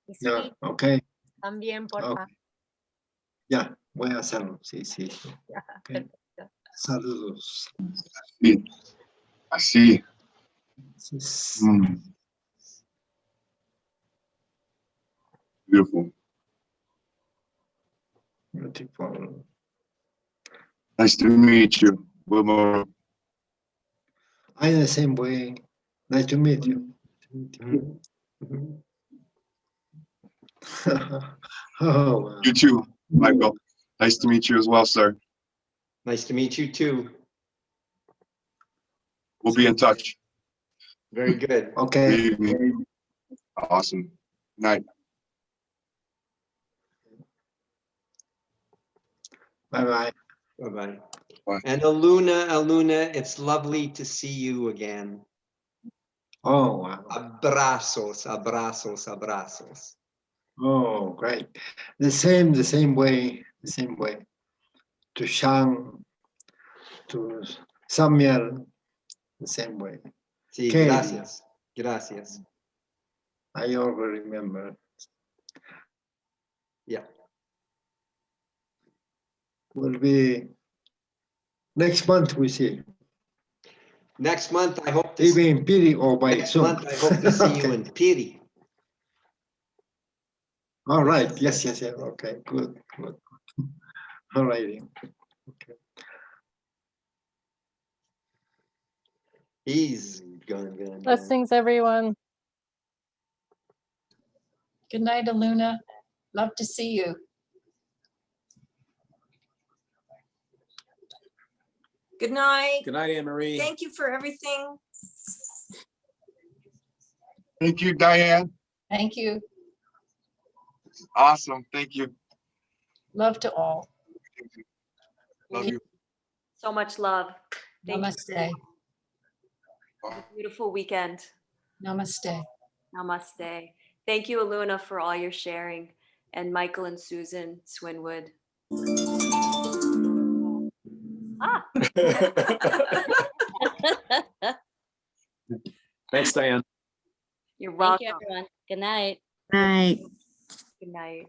Speaker 6: Y
Speaker 1: Yeah,
Speaker 6: Sweet
Speaker 1: okay.
Speaker 6: también, por favor.
Speaker 1: Ya, voy a hacerlo. Sí, sí. Okay.
Speaker 6: Perfecto.
Speaker 1: Saludos.
Speaker 8: Sí. Así.
Speaker 1: Sí.
Speaker 8: Beautiful.
Speaker 1: Beautiful.
Speaker 8: Nice to meet you, Wilma.
Speaker 1: I'm the same way. Nice to meet you. Oh, wow.
Speaker 8: You too, Michael. Nice to meet you as well, sir.
Speaker 5: Nice to meet you too.
Speaker 8: We'll be in touch.
Speaker 5: Very good.
Speaker 1: Okay.
Speaker 8: Good evening. Awesome. Night.
Speaker 1: Bye-bye.
Speaker 5: Bye-bye.
Speaker 8: Bye.
Speaker 5: And Aluna, it's lovely to see you again.
Speaker 1: Oh, wow.
Speaker 5: Abrazos, abrazos, abrazos.
Speaker 1: Oh, great. The same way. To Shang, to Samuel, the same way.
Speaker 5: Sí,
Speaker 1: Katie.
Speaker 5: gracias. Gracias.
Speaker 1: I already remember.
Speaker 5: Yeah.
Speaker 1: Will be next month we see.
Speaker 5: Next month, I hope to
Speaker 1: Either in Piri or by
Speaker 5: next
Speaker 1: Zoom.
Speaker 5: month, I hope to see you
Speaker 1: Okay.
Speaker 5: in Piri.
Speaker 1: All right. Yes. Okay. Good. All righty. Okay.
Speaker 5: He's gone.
Speaker 9: Blessings, everyone.
Speaker 4: Good night, Aluna. Love to see you.
Speaker 6: Good night.
Speaker 10: Good night, Anne-Marie.
Speaker 6: Thank you for everything.
Speaker 8: Thank you, Diane.
Speaker 4: Thank you.
Speaker 8: Awesome. Thank you.
Speaker 4: Love to all.
Speaker 8: Love you.
Speaker 2: So much love. Thank
Speaker 4: Namaste.
Speaker 2: you. Beautiful weekend.
Speaker 4: Namaste.
Speaker 2: Namaste. Thank you, Aluna, for all your sharing, and Michael and Susan Swinwood. Ah.
Speaker 10: Thanks, Diane.
Speaker 2: You're
Speaker 6: Thank
Speaker 2: welcome.
Speaker 6: you, everyone. Good night.
Speaker 4: Night.
Speaker 2: Good night.